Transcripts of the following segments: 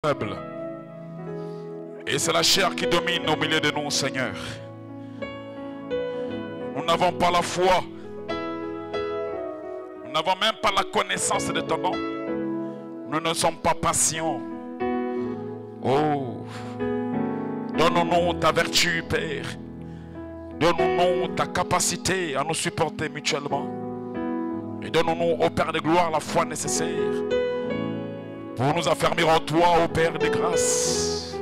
faible. Et c'est la chair qui domine au milieu de nous, Seigneur. Nous n'avons pas la foi. Nous n'avons même pas la connaissance de ton nom. Nous ne sommes pas patients. Oh, donne-nous ta vertu, Père. Donne-nous ta capacité à nous supporter mutuellement. Et donne-nous, ô Père de gloire, la foi nécessaire pour nous affermir en toi, ô Père de grâce,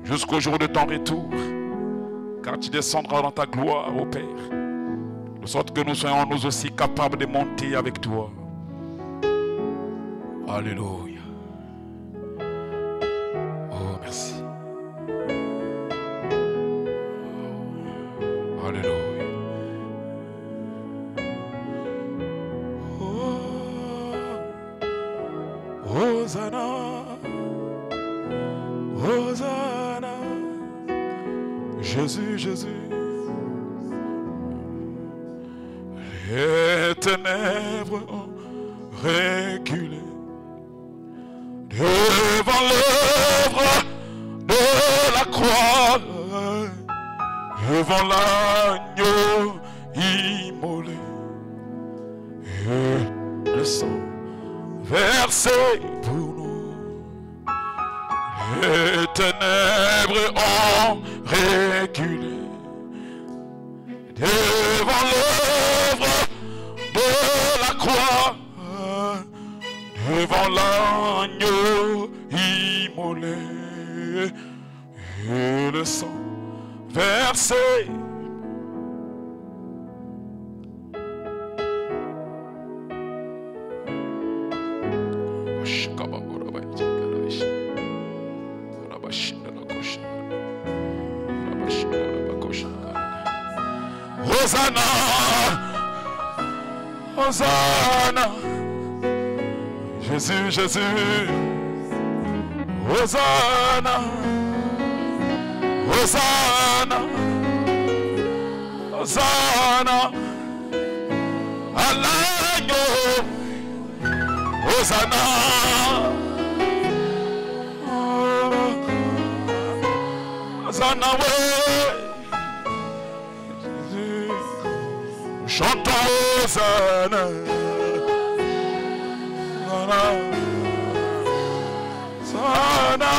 jusqu'au jour de ton retour, quand tu descendras dans ta gloire, ô Père, de sorte que nous soyons nous aussi capables de monter avec toi. Alléluia. Oh, merci. Oh, alléluia. Hosanna, Hosanna, Jésus, Jésus. Les ténèbres ont reculé devant l'œuvre de la croix, devant l'agneau immolé, et le sang versé pour nous. Les ténèbres ont reculé devant l'œuvre de la croix, devant l'agneau immolé, et le sang versé. Hosanna, Hosanna, Jésus, Jésus, Hosanna, Hosanna, Hosanna, à l'agneau, Hosanna, Hosanna, ouais. Chantons Hosanna, Hosanna,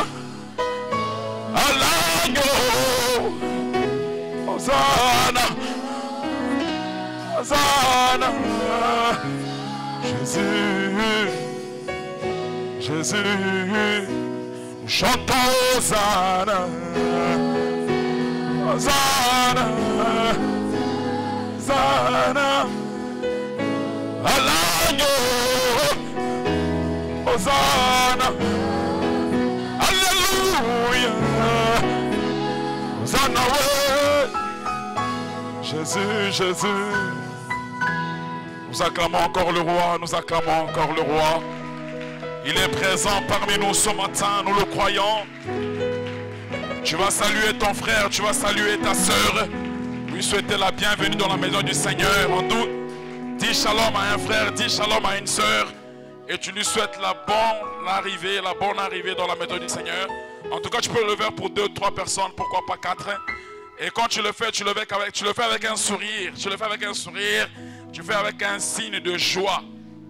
à l'agneau, Hosanna, Hosanna, Jésus, Jésus, chantons Hosanna, Hosanna, Hosanna, à l'agneau, Hosanna, alléluia, Hosanna, ouais. Jésus, Jésus, nous acclamons encore le roi, nous acclamons encore le roi. Il est présent parmi nous ce matin, nous le croyons. Tu vas saluer ton frère, tu vas saluer ta sœur, lui souhaiter la bienvenue dans la maison du Seigneur. En doute, dis shalom à un frère, dis shalom à une sœur, et tu lui souhaites la bonne arrivée dans la maison du Seigneur. En tout cas, tu peux le faire pour 2 ou 3 personnes, pourquoi pas 4. Et quand tu le fais, tu le fais avec un sourire, tu le fais avec un sourire, tu fais avec un signe de joie.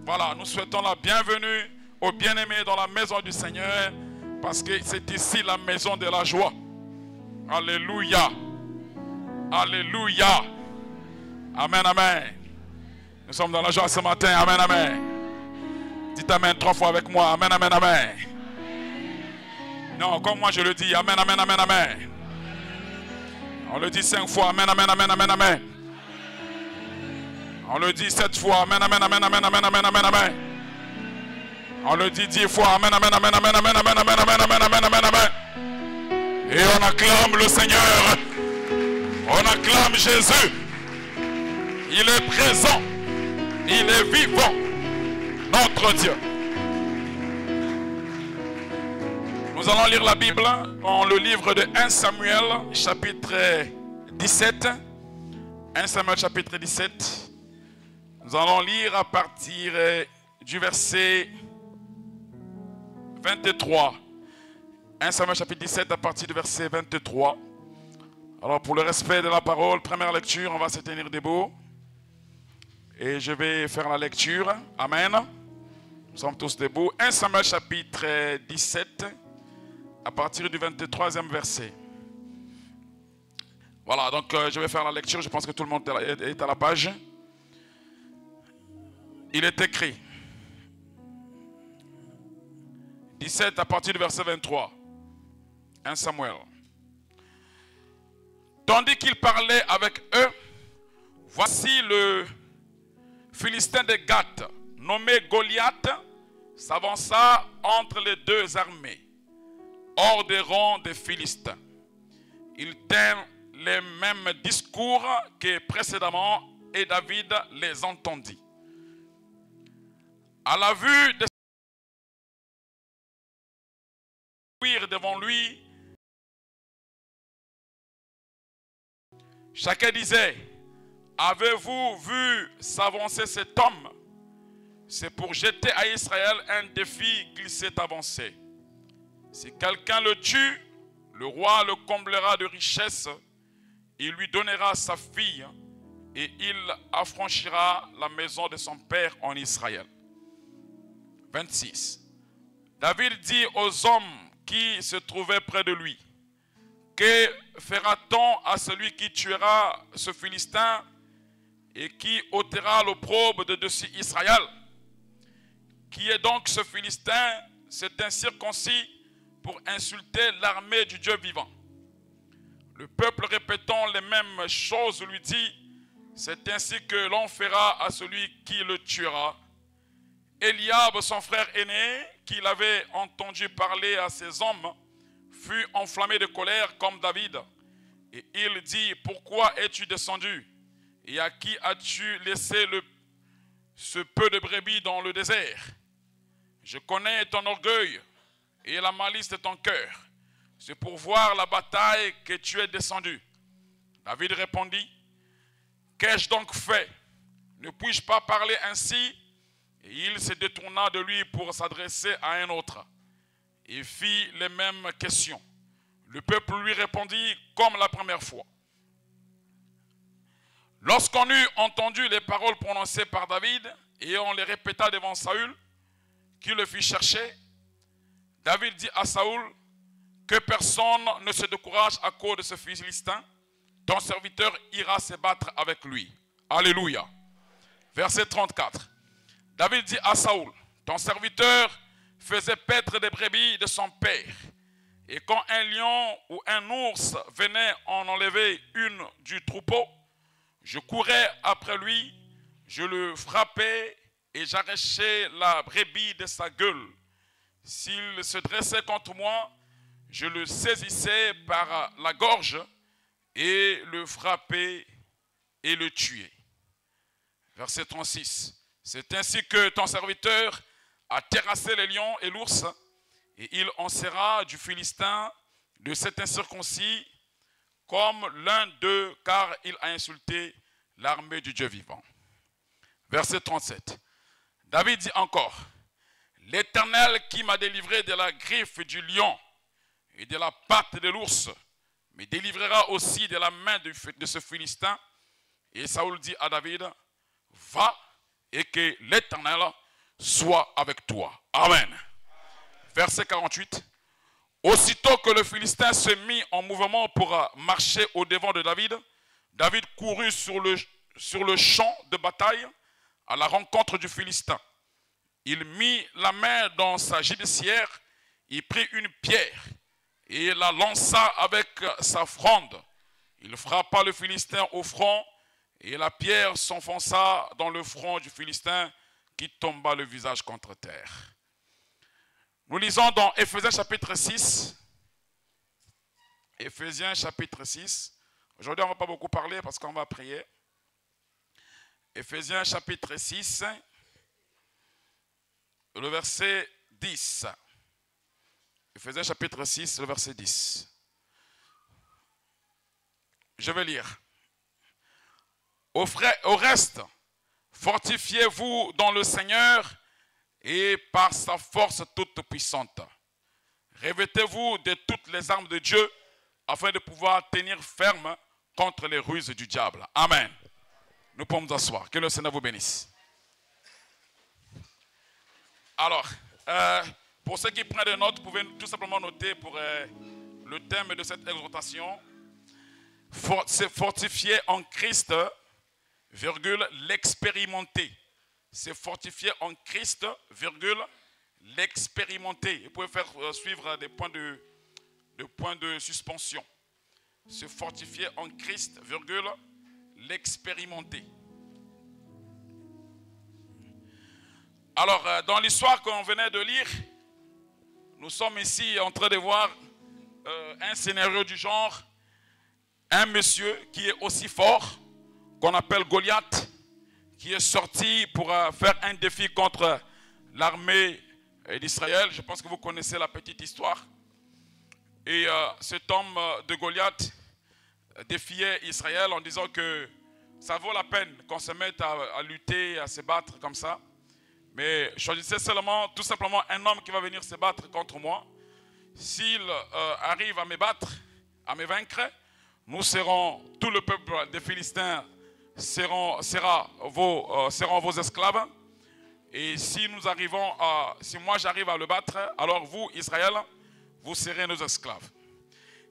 Voilà, nous souhaitons la bienvenue aux bien-aimés dans la maison du Seigneur, parce que c'est ici la maison de la joie. Alléluia. Alléluia. Amen, amen. Nous sommes dans la joie ce matin. Amen, amen. Dites amen 3 fois avec moi. Amen, amen, amen. Non, comme moi je le dis. Amen, amen, amen, amen. On le dit 5 fois. Amen, amen, amen, amen, amen. On le dit 7 fois. Amen, amen, amen, amen, amen, amen, amen, amen. On le dit 10 fois. Amen, amen, amen, amen, amen, amen, amen, amen, amen, amen, amen, amen. Et on acclame le Seigneur. On acclame Jésus. Il est présent. Il est vivant. Notre Dieu. Nous allons lire la Bible dans le livre de 1 Samuel, chapitre 17. 1 Samuel, chapitre 17. Nous allons lire à partir du verset 23. 1 Samuel chapitre 17 à partir du verset 23. Alors pour le respect de la parole, première lecture, on va se tenir debout. Et je vais faire la lecture. Amen. Nous sommes tous debout. 1 Samuel chapitre 17 à partir du 23e verset. Voilà, donc je vais faire la lecture. Je pense que tout le monde est à la page. Il est écrit. 17 à partir du verset 23. 1 Samuel. Tandis qu'il parlait avec eux, voici le Philistin de Gath, nommé Goliath, s'avança entre les deux armées, hors des rangs des Philistins. Il tint les mêmes discours que précédemment et David les entendit. À la vue de devant lui, chacun disait: avez-vous vu s'avancer cet homme? C'est pour jeter à Israël un défi qu'il s'est avancé. Si quelqu'un le tue, le roi le comblera de richesses, il lui donnera sa fille et il affranchira la maison de son père en Israël. 26. David dit aux hommes qui se trouvaient près de lui: que fera-t-on à celui qui tuera ce Philistin et qui ôtera l'opprobre de dessus Israël? Qui est donc ce Philistin? C'est un circoncis pour insulter l'armée du Dieu vivant. Le peuple, répétant les mêmes choses, lui dit: c'est ainsi que l'on fera à celui qui le tuera. Eliab, son frère aîné, qui l'avait entendu parler à ses hommes, fut enflammé de colère comme David. Et il dit: pourquoi es-tu descendu? Et à qui as-tu laissé ce peu de brebis dans le désert? Je connais ton orgueil et la malice de ton cœur. C'est pour voir la bataille que tu es descendu. David répondit: qu'ai-je donc fait? Ne puis-je pas parler ainsi? Et il se détourna de lui pour s'adresser à un autre et fit les mêmes questions. Le peuple lui répondit comme la première fois. Lorsqu'on eut entendu les paroles prononcées par David et on les répéta devant Saül, qui le fit chercher, David dit à Saül: que personne ne se décourage à cause de ce Philistin, ton serviteur ira se battre avec lui. Alléluia. Verset 34. David dit à Saül: ton serviteur faisait paître des brebis de son père. Et quand un lion ou un ours venait en enlever une du troupeau, je courais après lui, je le frappais et j'arrachais la brebis de sa gueule. S'il se dressait contre moi, je le saisissais par la gorge et le frappais et le tuais. Verset 36. C'est ainsi que ton serviteur a terrassé les lions et l'ours, et il en sera du Philistin, de cet incirconcis, comme l'un d'eux, car il a insulté l'armée du Dieu vivant. Verset 37. David dit encore: l'Éternel qui m'a délivré de la griffe du lion et de la patte de l'ours, me délivrera aussi de la main de ce Philistin. Et Saül dit à David: va, et que l'Éternel soit avec toi. Amen. Verset 48. Aussitôt que le Philistin se mit en mouvement pour marcher au devant de David, David courut sur le champ de bataille à la rencontre du Philistin. Il mit la main dans sa gibecière, il prit une pierre et la lança avec sa fronde. Il frappa le Philistin au front et la pierre s'enfonça dans le front du Philistin qui tomba le visage contre terre. Nous lisons dans Éphésiens chapitre 6. Éphésiens chapitre 6. Aujourd'hui, on ne va pas beaucoup parler parce qu'on va prier. Éphésiens chapitre 6, le verset 10. Éphésiens chapitre 6, le verset 10. Je vais lire. Au reste, fortifiez-vous dans le Seigneur et par sa force toute puissante. Revêtez-vous de toutes les armes de Dieu afin de pouvoir tenir ferme contre les ruses du diable. Amen. Nous pouvons nous asseoir. Que le Seigneur vous bénisse. Alors, pour ceux qui prennent des notes, vous pouvez tout simplement noter pour le thème de cette exhortation. C'est fortifié en Christ, virgule, l'expérimenter. C'est fortifié en Christ, virgule, l'expérimenter. Vous pouvez faire suivre des points de suspension. Se fortifier en Christ, virgule, l'expérimenter. Alors, dans l'histoire qu'on venait de lire, nous sommes ici en train de voir un scénario du genre, un monsieur qui est aussi fort, qu'on appelle Goliath, qui est sorti pour faire un défi contre l'armée d'Israël. Je pense que vous connaissez la petite histoire. Et cet homme de Goliath défiait Israël en disant que ça vaut la peine qu'on se mette à lutter, à se battre comme ça. Mais choisissez seulement, tout simplement, un homme qui va venir se battre contre moi. S'il arrive à me battre, à me vaincre, nous serons, tout le peuple des Philistins sera vos esclaves. Et si moi j'arrive à le battre, alors vous, Israël, vous serez nos esclaves.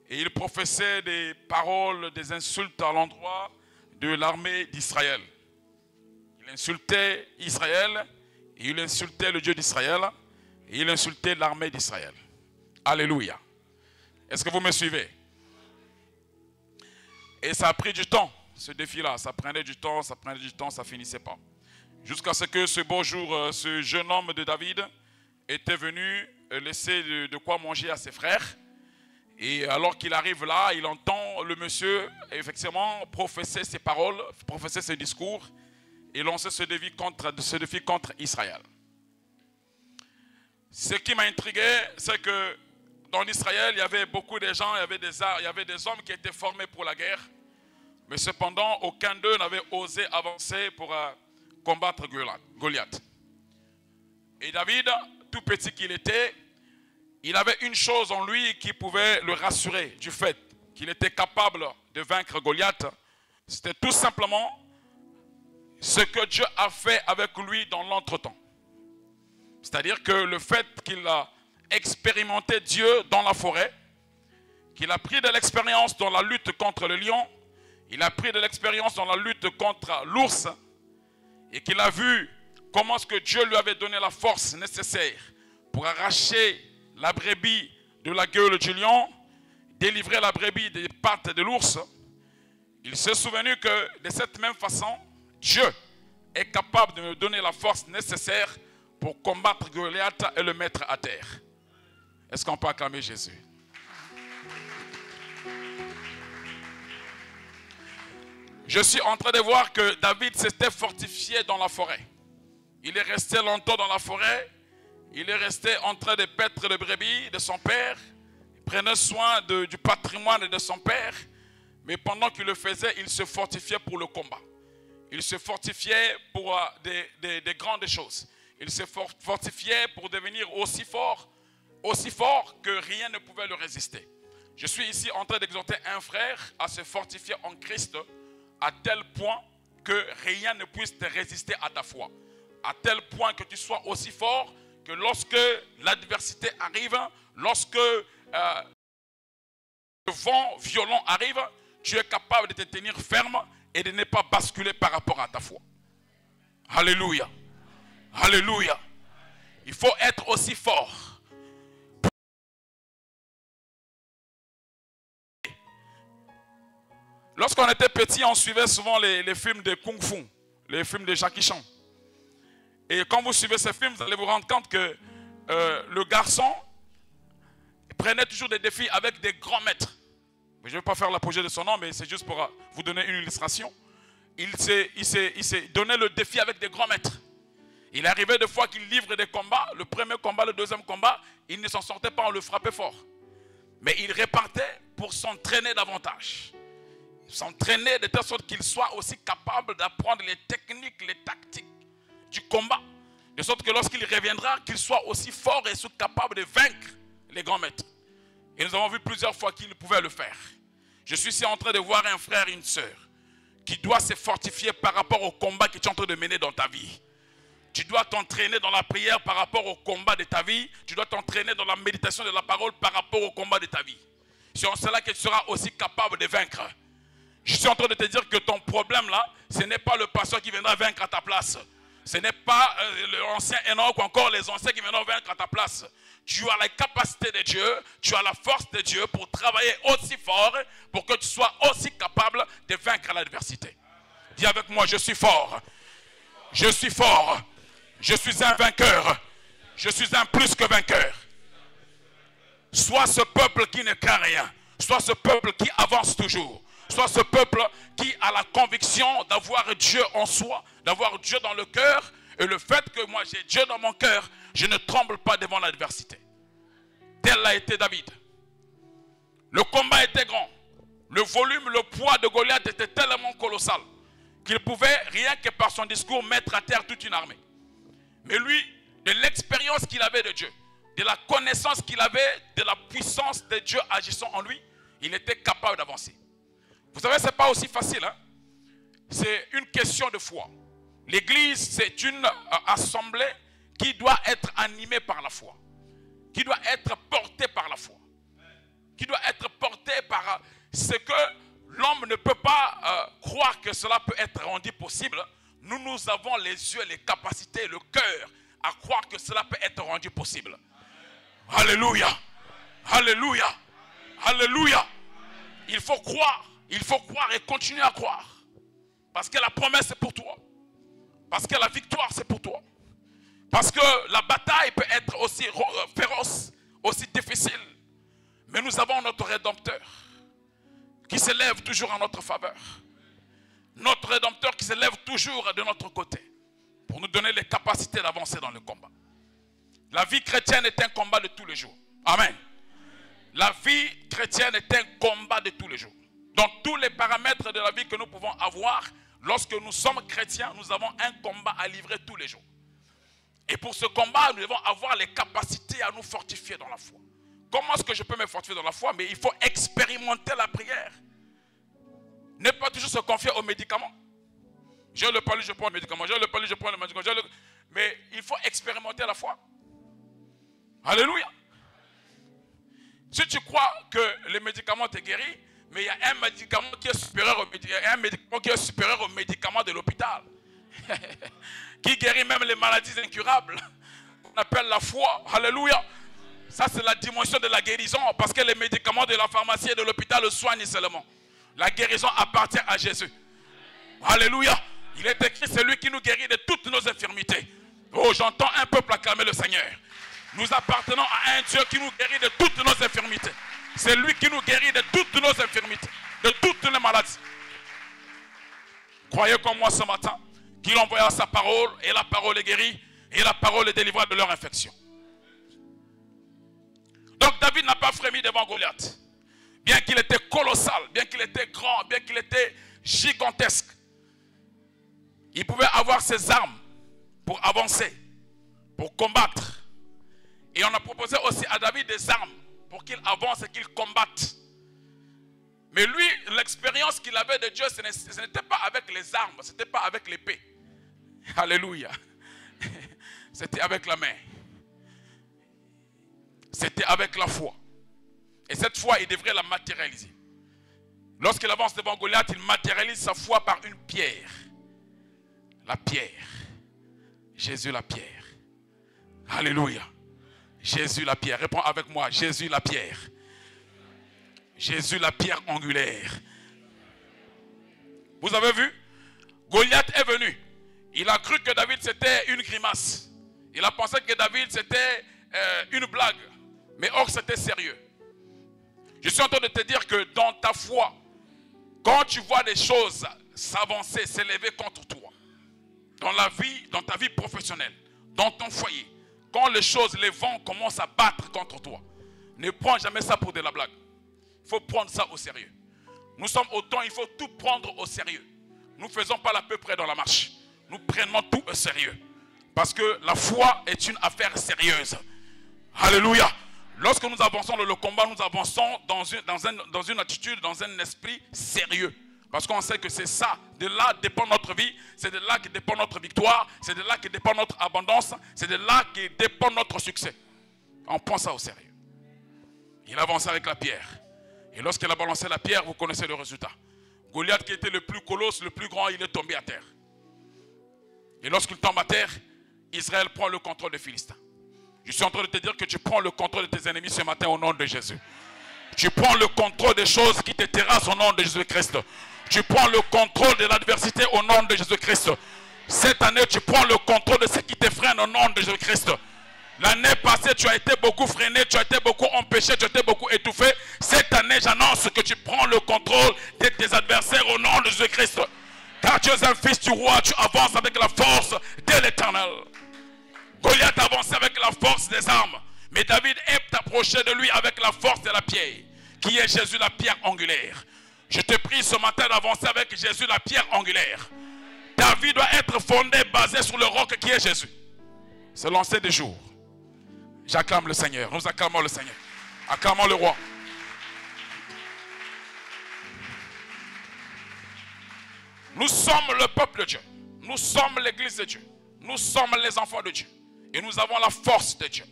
Et il professait des paroles, des insultes à l'endroit de l'armée d'Israël. Il insultait Israël, et il insultait le Dieu d'Israël, et il insultait l'armée d'Israël. Alléluia. Est-ce que vous me suivez? Et ça a pris du temps, ce défi-là. Ça prenait du temps, ça ne finissait pas. Jusqu'à ce que ce beau jour, ce jeune homme de David était venu laisser de quoi manger à ses frères. Et alors qu'il arrive là, il entend le monsieur effectivement professer ses paroles, professer ses discours et lancer ce défi contre Israël. Ce qui m'a intrigué, c'est que dans Israël, il y avait beaucoup de gens, il y avait des hommes qui étaient formés pour la guerre. Mais cependant, aucun d'eux n'avait osé avancer pour combattre Goliath. Et David, tout petit qu'il était, il avait une chose en lui qui pouvait le rassurer du fait qu'il était capable de vaincre Goliath. C'était tout simplement ce que Dieu a fait avec lui dans l'entretemps. C'est-à-dire que le fait qu'il a expérimenté Dieu dans la forêt, qu'il a pris de l'expérience dans la lutte contre le lion, il a pris de l'expérience dans la lutte contre l'ours, et qu'il a vu comment est-ce que Dieu lui avait donné la force nécessaire pour arracher la brebis de la gueule du lion, délivrer la brebis des pattes de l'ours. Il s'est souvenu que de cette même façon, Dieu est capable de me donner la force nécessaire pour combattre Goliath et le mettre à terre. Est-ce qu'on peut acclamer Jésus? Je suis en train de voir que David s'était fortifié dans la forêt. Il est resté longtemps dans la forêt. Il est resté en train de paître les brebis de son père. Il prenait soin du patrimoine de son père. Mais pendant qu'il le faisait, il se fortifiait pour le combat. Il se fortifiait pour des grandes choses. Il se fortifiait pour devenir aussi fort que rien ne pouvait le résister. Je suis ici en train d'exhorter un frère à se fortifier en Christ à tel point que rien ne puisse te résister à ta foi. À tel point que tu sois aussi fort que lorsque l'adversité arrive, lorsque le vent violent arrive, tu es capable de te tenir ferme et de ne pas basculer par rapport à ta foi. Alléluia. Alléluia. Il faut être aussi fort. Lorsqu'on était petit, on suivait souvent les films de Kung Fu, les films de Jackie Chan. Et quand vous suivez ces films, vous allez vous rendre compte que le garçon prenait toujours des défis avec des grands maîtres. Je ne vais pas faire l'apogée de son nom, mais c'est juste pour vous donner une illustration. Il s'est donné le défi avec des grands maîtres. Il arrivait des fois qu'il livre des combats, le premier combat, le deuxième combat, il ne s'en sortait pas, on le frappait fort. Mais il repartait pour s'entraîner davantage. S'entraîner de telle sorte qu'il soit aussi capable d'apprendre les techniques, les tactiques du combat. De sorte que lorsqu'il reviendra, qu'il soit aussi fort et soit capable de vaincre les grands maîtres. Et nous avons vu plusieurs fois qu'ils pouvaient le faire. Je suis ici en train de voir un frère et une sœur qui doit se fortifier par rapport au combat que tu es en train de mener dans ta vie. Tu dois t'entraîner dans la prière par rapport au combat de ta vie. Tu dois t'entraîner dans la méditation de la parole par rapport au combat de ta vie. C'est en cela que tu seras aussi capable de vaincre. Je suis en train de te dire que ton problème là, ce n'est pas le pasteur qui viendra vaincre à ta place. Ce n'est pas l'ancien Enoch ou encore les anciens qui viendront vaincre à ta place. Tu as la capacité de Dieu, tu as la force de Dieu pour travailler aussi fort, pour que tu sois aussi capable de vaincre l'adversité. Dis avec moi, je suis fort. Je suis fort. Je suis un vainqueur. Je suis un plus que vainqueur. Sois ce peuple qui ne craint rien. Sois ce peuple qui avance toujours. Sois ce peuple qui a la conviction d'avoir Dieu en soi, d'avoir Dieu dans le cœur. Et le fait que moi j'ai Dieu dans mon cœur, je ne tremble pas devant l'adversité. Tel a été David. Le combat était grand. Le volume, le poids de Goliath était tellement colossal qu'il pouvait, rien que par son discours, mettre à terre toute une armée. Mais lui, de l'expérience qu'il avait de Dieu, de la connaissance qu'il avait de la puissance de Dieu agissant en lui, il était capable d'avancer. Vous savez, ce n'est pas aussi facile. Hein? C'est une question de foi. L'église, c'est une assemblée qui doit être animée par la foi. Qui doit être portée par la foi. Qui doit être portée par ce que l'homme ne peut pas croire que cela peut être rendu possible. Nous avons les yeux, les capacités, le cœur à croire que cela peut être rendu possible. Alléluia. Alléluia. Alléluia. Il faut croire et continuer à croire. Parce que la promesse est pour toi. Parce que la victoire c'est pour toi. Parce que la bataille peut être aussi féroce, aussi difficile. Mais nous avons notre Rédempteur qui se lève toujours en notre faveur. Notre Rédempteur qui se lève toujours de notre côté pour nous donner les capacités d'avancer dans le combat. La vie chrétienne est un combat de tous les jours. Amen. La vie chrétienne est un combat de tous les jours. Dans tous les paramètres de la vie que nous pouvons avoir, lorsque nous sommes chrétiens, nous avons un combat à livrer tous les jours. Et pour ce combat, nous devons avoir les capacités à nous fortifier dans la foi. Comment est-ce que je peux me fortifier dans la foi? Mais il faut expérimenter la prière. Ne pas toujours se confier aux médicaments. J'ai le palu, je prends le médicament. J'ai le palu, je prends le médicament. Mais il faut expérimenter la foi. Alléluia. Si tu crois que le médicament te guérit, mais il y a un médicament qui est supérieur au médicament de l'hôpital. Qui guérit même les maladies incurables. On appelle la foi. Alléluia. Ça c'est la dimension de la guérison. Parce que les médicaments de la pharmacie et de l'hôpital le soignent seulement. La guérison appartient à Jésus. Alléluia. Il est écrit, c'est lui qui nous guérit de toutes nos infirmités. Oh, j'entends un peuple acclamer le Seigneur. Nous appartenons à un Dieu qui nous guérit de toutes nos infirmités. C'est lui qui nous guérit de toutes nos infirmités, de toutes les maladies. Croyez comme moi ce matin qu'il envoya sa parole et la parole est guérie et la parole est délivrée de leur infection. Donc David n'a pas frémi devant Goliath. Bien qu'il était colossal, bien qu'il était grand, bien qu'il était gigantesque. Il pouvait avoir ses armes pour avancer, pour combattre. Et on a proposé aussi à David des armes pour qu'il avance et qu'il combatte. Mais lui, l'expérience qu'il avait de Dieu, ce n'était pas avec les armes, ce n'était pas avec l'épée. Alléluia. C'était avec la main. C'était avec la foi. Et cette foi, il devrait la matérialiser. Lorsqu'il avance devant Goliath, il matérialise sa foi par une pierre. La pierre. Jésus la pierre. Alléluia. Jésus la pierre. Réponds avec moi. Jésus la pierre. Jésus la pierre angulaire. Vous avez vu? Goliath est venu. Il a cru que David c'était une grimace. Il a pensé que David c'était une blague. Mais or c'était sérieux. Je suis en train de te dire que dans ta foi, quand tu vois des choses s'avancer, s'élever contre toi, dans la vie, dans ta vie professionnelle, dans ton foyer, quand les choses, les vents commencent à battre contre toi, ne prends jamais ça pour de la blague. Il faut prendre ça au sérieux. Nous sommes au temps, il faut tout prendre au sérieux. Nous ne faisons pas l'à peu près dans la marche. Nous prenons tout au sérieux. Parce que la foi est une affaire sérieuse. Alléluia. Lorsque nous avançons dans le combat, nous avançons dans une attitude, dans un esprit sérieux. Parce qu'on sait que c'est ça, de là dépend notre vie, c'est de là que dépend notre victoire, c'est de là que dépend notre abondance, c'est de là que dépend notre succès. On prend ça au sérieux. Il avançait avec la pierre. Et lorsqu'il a balancé la pierre, vous connaissez le résultat. Goliath, qui était le plus colosse, le plus grand, il est tombé à terre. Et lorsqu'il tombe à terre, Israël prend le contrôle des Philistins. Je suis en train de te dire que tu prends le contrôle de tes ennemis ce matin au nom de Jésus. Tu prends le contrôle des choses qui te terrassent au nom de Jésus-Christ. Tu prends le contrôle de l'adversité au nom de Jésus-Christ. Cette année, tu prends le contrôle de ce qui te freine au nom de Jésus-Christ. L'année passée, tu as été beaucoup freiné, tu as été beaucoup empêché, tu as été beaucoup étouffé. Cette année, j'annonce que tu prends le contrôle de tes adversaires au nom de Jésus-Christ. Car tu es un fils du roi, tu avances avec la force de l'Éternel. Goliath avançait avec la force des armes. Mais David est approché de lui avec la force de la pierre, qui est Jésus, la pierre angulaire. Je te prie ce matin d'avancer avec Jésus, la pierre angulaire. Ta vie doit être fondée, basée sur le roc qui est Jésus. C'est lancé des jours. J'acclame le Seigneur. Nous acclamons le Seigneur. Acclamons le roi. Nous sommes le peuple de Dieu. Nous sommes l'église de Dieu. Nous sommes les enfants de Dieu. Et nous avons la force de Dieu.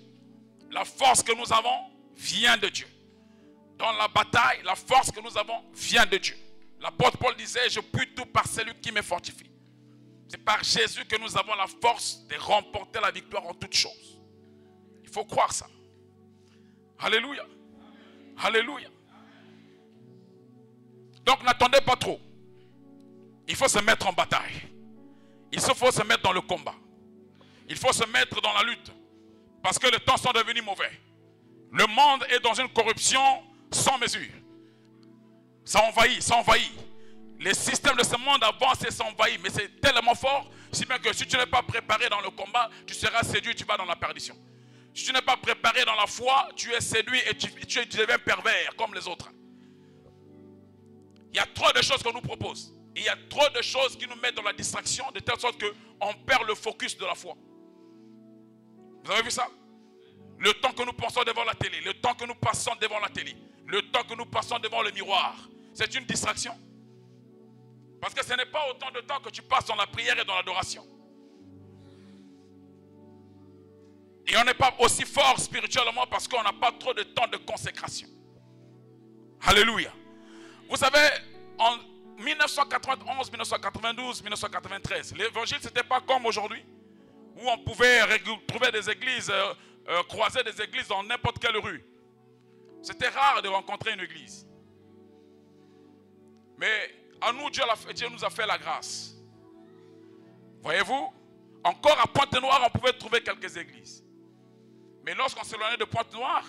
La force que nous avons vient de Dieu. Dans la bataille, la force que nous avons vient de Dieu. L'apôtre Paul disait, je puis tout par celui qui me fortifie. C'est par Jésus que nous avons la force de remporter la victoire en toutes choses. Il faut croire ça. Alléluia. Alléluia. Donc n'attendez pas trop. Il faut se mettre en bataille. Il faut se mettre dans le combat. Il faut se mettre dans la lutte. Parce que les temps sont devenus mauvais. Le monde est dans une corruption sans mesure. Ça envahit, ça envahit. Les systèmes de ce monde avancent et s'envahissent. Mais c'est tellement fort, si bien que si tu n'es pas préparé dans le combat, tu seras séduit, tu vas dans la perdition. Si tu n'es pas préparé dans la foi, tu es séduit et tu deviens pervers comme les autres. Il y a trop de choses qu'on nous propose. Et il y a trop de choses qui nous mettent dans la distraction, de telle sorte qu'on perd le focus de la foi. Vous avez vu ça? Le temps que nous passons devant la télé, le temps que nous passons devant la télé, le temps que nous passons devant le miroir, c'est une distraction. Parce que ce n'est pas autant de temps que tu passes dans la prière et dans l'adoration. Et on n'est pas aussi fort spirituellement parce qu'on n'a pas trop de temps de consécration. Alléluia. Vous savez, en 1991, 1992, 1993, l'évangile, ce n'était pas comme aujourd'hui, où on pouvait trouver des églises, croiser des églises dans n'importe quelle rue. C'était rare de rencontrer une église. Mais à nous, Dieu nous a fait la grâce. Voyez-vous, encore à Pointe-Noire, on pouvait trouver quelques églises. Mais lorsqu'on s'éloignait de Pointe-Noire,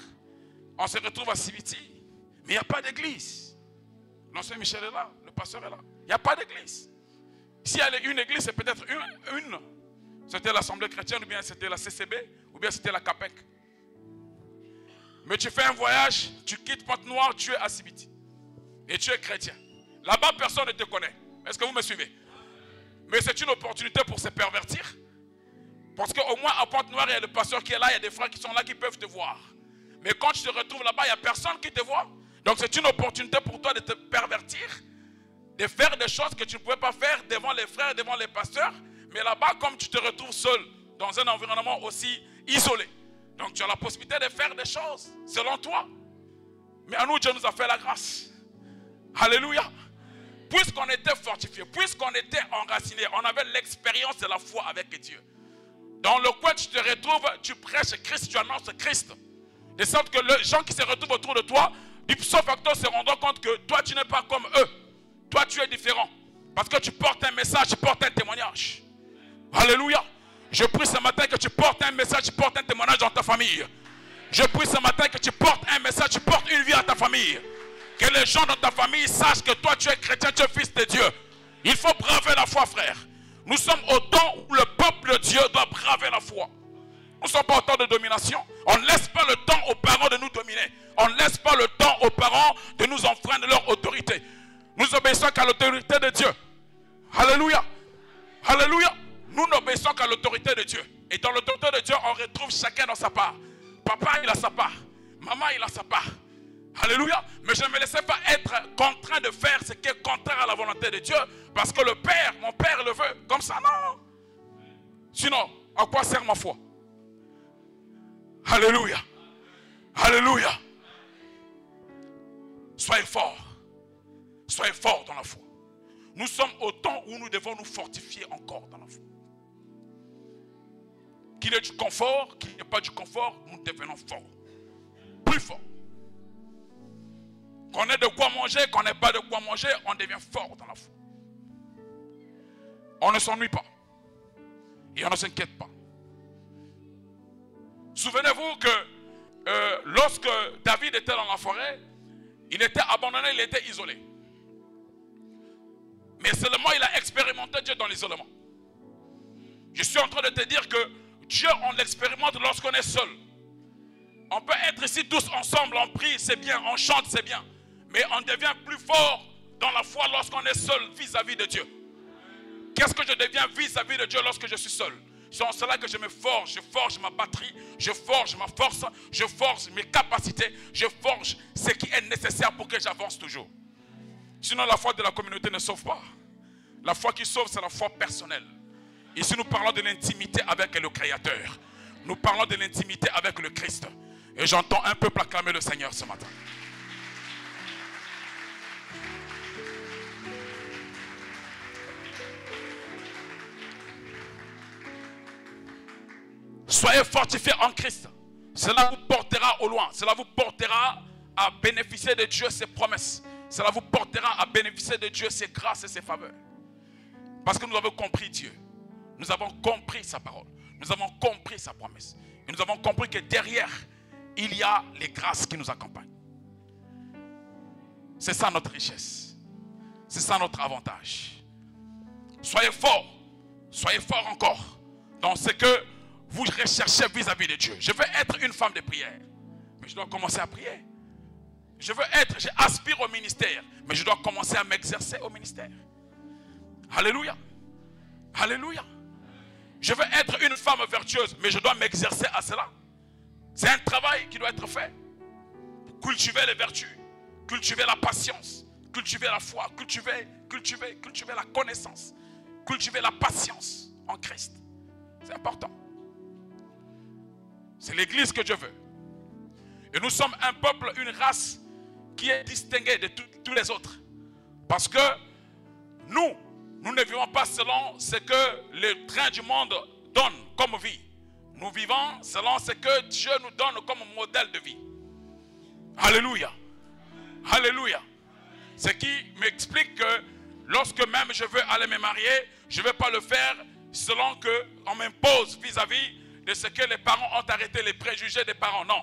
on se retrouve à Civiti. Mais il n'y a pas d'église. L'ancien Michel est là, le pasteur est là. Il n'y a pas d'église. S'il y a une église, c'est peut-être une. C'était l'Assemblée chrétienne, ou bien c'était la CCB, ou bien c'était la CAPEC. Mais tu fais un voyage, tu quittes Pointe-Noire, tu es à Civiti. Et tu es chrétien. Là-bas, personne ne te connaît. Est-ce que vous me suivez? Mais c'est une opportunité pour se pervertir. Parce qu'au moins à Pointe-Noire, il y a le pasteur qui est là, il y a des frères qui sont là qui peuvent te voir. Mais quand tu te retrouves là-bas, il n'y a personne qui te voit. Donc c'est une opportunité pour toi de te pervertir, de faire des choses que tu ne pouvais pas faire devant les frères, devant les pasteurs. Mais là-bas, comme tu te retrouves seul, dans un environnement aussi isolé, donc tu as la possibilité de faire des choses selon toi. Mais à nous, Dieu nous a fait la grâce. Alléluia. Puisqu'on était fortifié, puisqu'on était enraciné, on avait l'expérience de la foi avec Dieu. Dans le coin tu te retrouves, tu prêches Christ, tu annonces Christ. De sorte que les gens qui se retrouvent autour de toi, ipso facto se rendant compte que toi tu n'es pas comme eux. Toi tu es différent. Parce que tu portes un message, tu portes un témoignage. Alléluia. Je prie ce matin que tu portes un message, tu portes un témoignage dans ta famille. Je prie ce matin que tu portes un message, tu portes une vie à ta famille. Que les gens dans ta famille sachent que toi tu es chrétien, tu es fils de Dieu. Il faut braver la foi, frère. Nous sommes au temps où le peuple de Dieu doit braver la foi. Nous ne sommes pas au temps de domination. On ne laisse pas le temps aux parents de nous dominer. On ne laisse pas le temps aux parents de nous enfreindre leur autorité. Nous obéissons qu'à l'autorité de Dieu. Alléluia. Alléluia. Nous n'obéissons qu'à l'autorité de Dieu. Et dans l'autorité de Dieu, on retrouve chacun dans sa part. Papa, il a sa part. maman, il a sa part. Alléluia. Mais je ne me laissais pas être contraint de faire ce qui est contraire à la volonté de Dieu. Parce que le Père, mon Père le veut. Comme ça, non. Sinon, à quoi sert ma foi? Alléluia. Alléluia. Soyez forts. Soyez forts dans la foi. Nous sommes au temps où nous devons nous fortifier encore dans la foi. Qu'il y ait du confort, qu'il n'y ait pas du confort, nous devenons forts. Plus forts. Qu'on ait de quoi manger, qu'on n'ait pas de quoi manger, on devient fort dans la foi. On ne s'ennuie pas. Et on ne s'inquiète pas. Souvenez-vous que lorsque David était dans la forêt, il était abandonné, il était isolé. Mais seulement il a expérimenté Dieu dans l'isolement. Je suis en train de te dire que Dieu, on l'expérimente lorsqu'on est seul. On peut être ici tous ensemble, on prie, c'est bien, on chante, c'est bien. Mais on devient plus fort dans la foi lorsqu'on est seul vis-à-vis de Dieu. Qu'est-ce que je deviens vis-à-vis de Dieu lorsque je suis seul? C'est en cela que je me forge, je forge ma batterie, je forge ma force, je forge mes capacités, je forge ce qui est nécessaire pour que j'avance toujours. Sinon la foi de la communauté ne sauve pas. La foi qui sauve, c'est la foi personnelle. Ici nous parlons de l'intimité avec le Créateur. Nous parlons de l'intimité avec le Christ. Et j'entends un peuple acclamer le Seigneur ce matin. Soyez fortifiés en Christ. Cela vous portera au loin. Cela vous portera à bénéficier de Dieu ses promesses. Cela vous portera à bénéficier de Dieu ses grâces et ses faveurs. Parce que nous avons compris Dieu. Nous avons compris sa parole. Nous avons compris sa promesse. Et nous avons compris que derrière, il y a les grâces qui nous accompagnent. C'est ça notre richesse. C'est ça notre avantage. Soyez forts. Soyez forts encore dans ce que vous recherchez vis-à-vis de Dieu. Je veux être une femme de prière. Mais je dois commencer à prier. J'aspire au ministère. Mais je dois commencer à m'exercer au ministère. Alléluia. Alléluia. Je veux être une femme vertueuse. Mais je dois m'exercer à cela. C'est un travail qui doit être fait. Cultiver les vertus. Cultiver la patience. Cultiver la foi. Cultiver la connaissance. Cultiver la patience en Christ. C'est important. C'est l'église que Dieu veut. Et nous sommes un peuple, une race qui est distinguée de tous les autres. Parce que nous ne vivons pas selon ce que le train du monde donne comme vie. Nous vivons selon ce que Dieu nous donne comme modèle de vie. Alléluia. Alléluia. Ce qui m'explique que lorsque même je veux aller me marier, je ne vais pas le faire selon qu'on m'impose vis-à-vis de ce que les parents ont arrêté, les préjugés des parents. Non.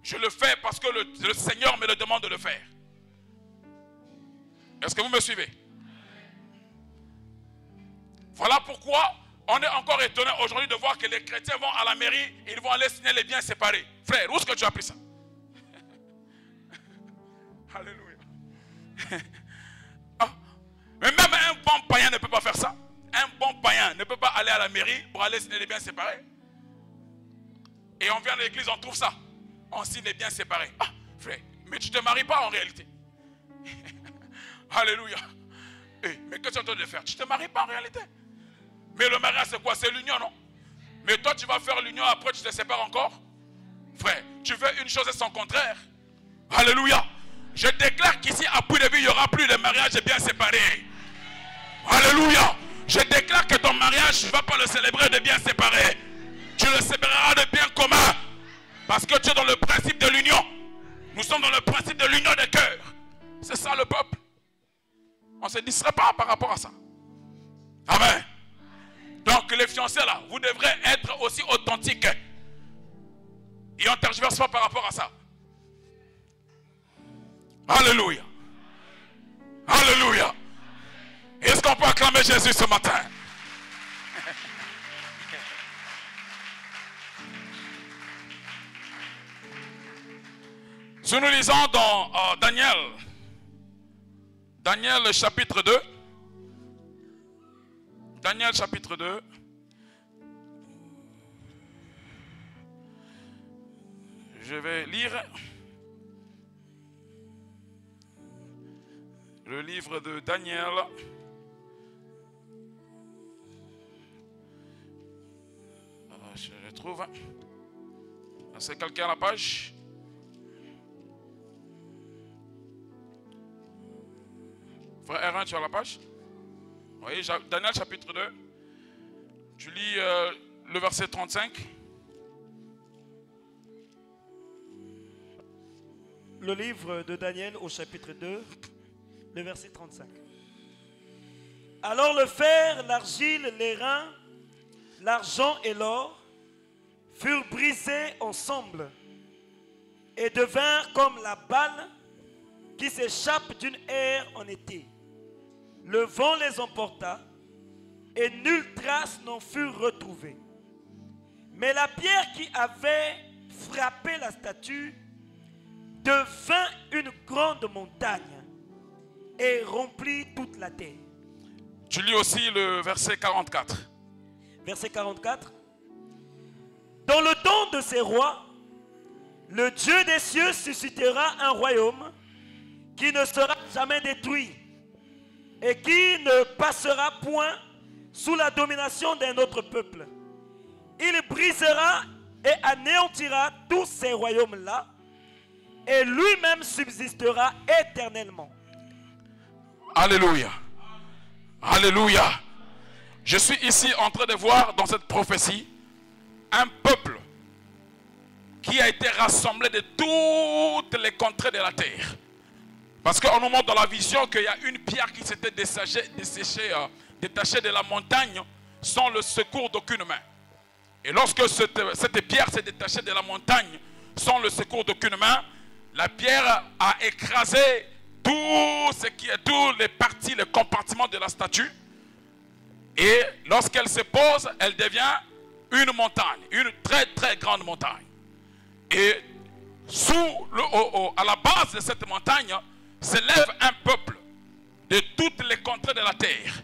Je le fais parce que le Seigneur me le demande de le faire. Est-ce que vous me suivez? Voilà pourquoi on est encore étonné aujourd'hui de voir que les chrétiens vont à la mairie et ils vont aller signer les biens séparés. Frère, où est-ce que tu as appris ça? Alléluia. Ah. Mais même un bon païen ne peut pas faire ça. Un bon païen ne peut pas aller à la mairie pour aller signer les biens séparés. Et on vient à l'église, on trouve ça. On signe les biens séparés. Ah, frère, mais tu ne te maries pas en réalité. Alléluia. Mais qu'est-ce que tu es en train de faire? Tu ne te maries pas en réalité. Mais le mariage, c'est quoi? C'est l'union, non? Mais toi, tu vas faire l'union, après tu te sépares encore? Frère, tu veux une chose et son contraire. Alléluia. Je déclare qu'ici, à Puy-de-Vie, il n'y aura plus de mariage bien séparés. Alléluia. Je déclare que ton mariage, tu ne vas pas le célébrer de bien séparés. Tu le célébreras de bien commun. Parce que tu es dans le principe de l'union. Nous sommes dans le principe de l'union des cœurs. C'est ça le peuple. On ne se distrait pas par rapport à ça. Amen. Donc les fiancés là, vous devrez être aussi authentiques. Et on ne tergiverse pas par rapport à ça. Alléluia. Alléluia. Est-ce qu'on peut acclamer Jésus ce matin? Si nous lisons dans Daniel chapitre 2. Daniel chapitre 2. Je vais lire le livre de Daniel. Je le retrouve. C'est quelqu'un à la page? Frère R1, tu as la page? Oui, Daniel chapitre 2. Tu lis le verset 35. Le livre de Daniel au chapitre 2, le verset 35. Alors le fer, l'argile, les reins, l'argent et l'or furent brisés ensemble et devinrent comme la balle qui s'échappe d'une aire en été. Le vent les emporta et nulle trace n'en fut retrouvée. Mais la pierre qui avait frappé la statue devint une grande montagne et remplit toute la terre. Tu lis aussi le verset 44. Verset 44. Dans le temps de ces rois, le Dieu des cieux suscitera un royaume qui ne sera jamais détruit et qui ne passera point sous la domination d'un autre peuple. Il brisera et anéantira tous ces royaumes-là et lui-même subsistera éternellement. Alléluia. Alléluia. Je suis ici en train de voir dans cette prophétie un peuple qui a été rassemblé de toutes les contrées de la terre. Parce qu'on nous montre dans la vision qu'il y a une pierre qui s'était détachée de la montagne sans le secours d'aucune main. Et lorsque cette pierre s'est détachée de la montagne sans le secours d'aucune main, la pierre a écrasé tous les parties, les compartiments de la statue. Et lorsqu'elle se pose, elle devient une montagne, une très très grande montagne. Et à la base de cette montagne s'élève un peuple de toutes les contrées de la terre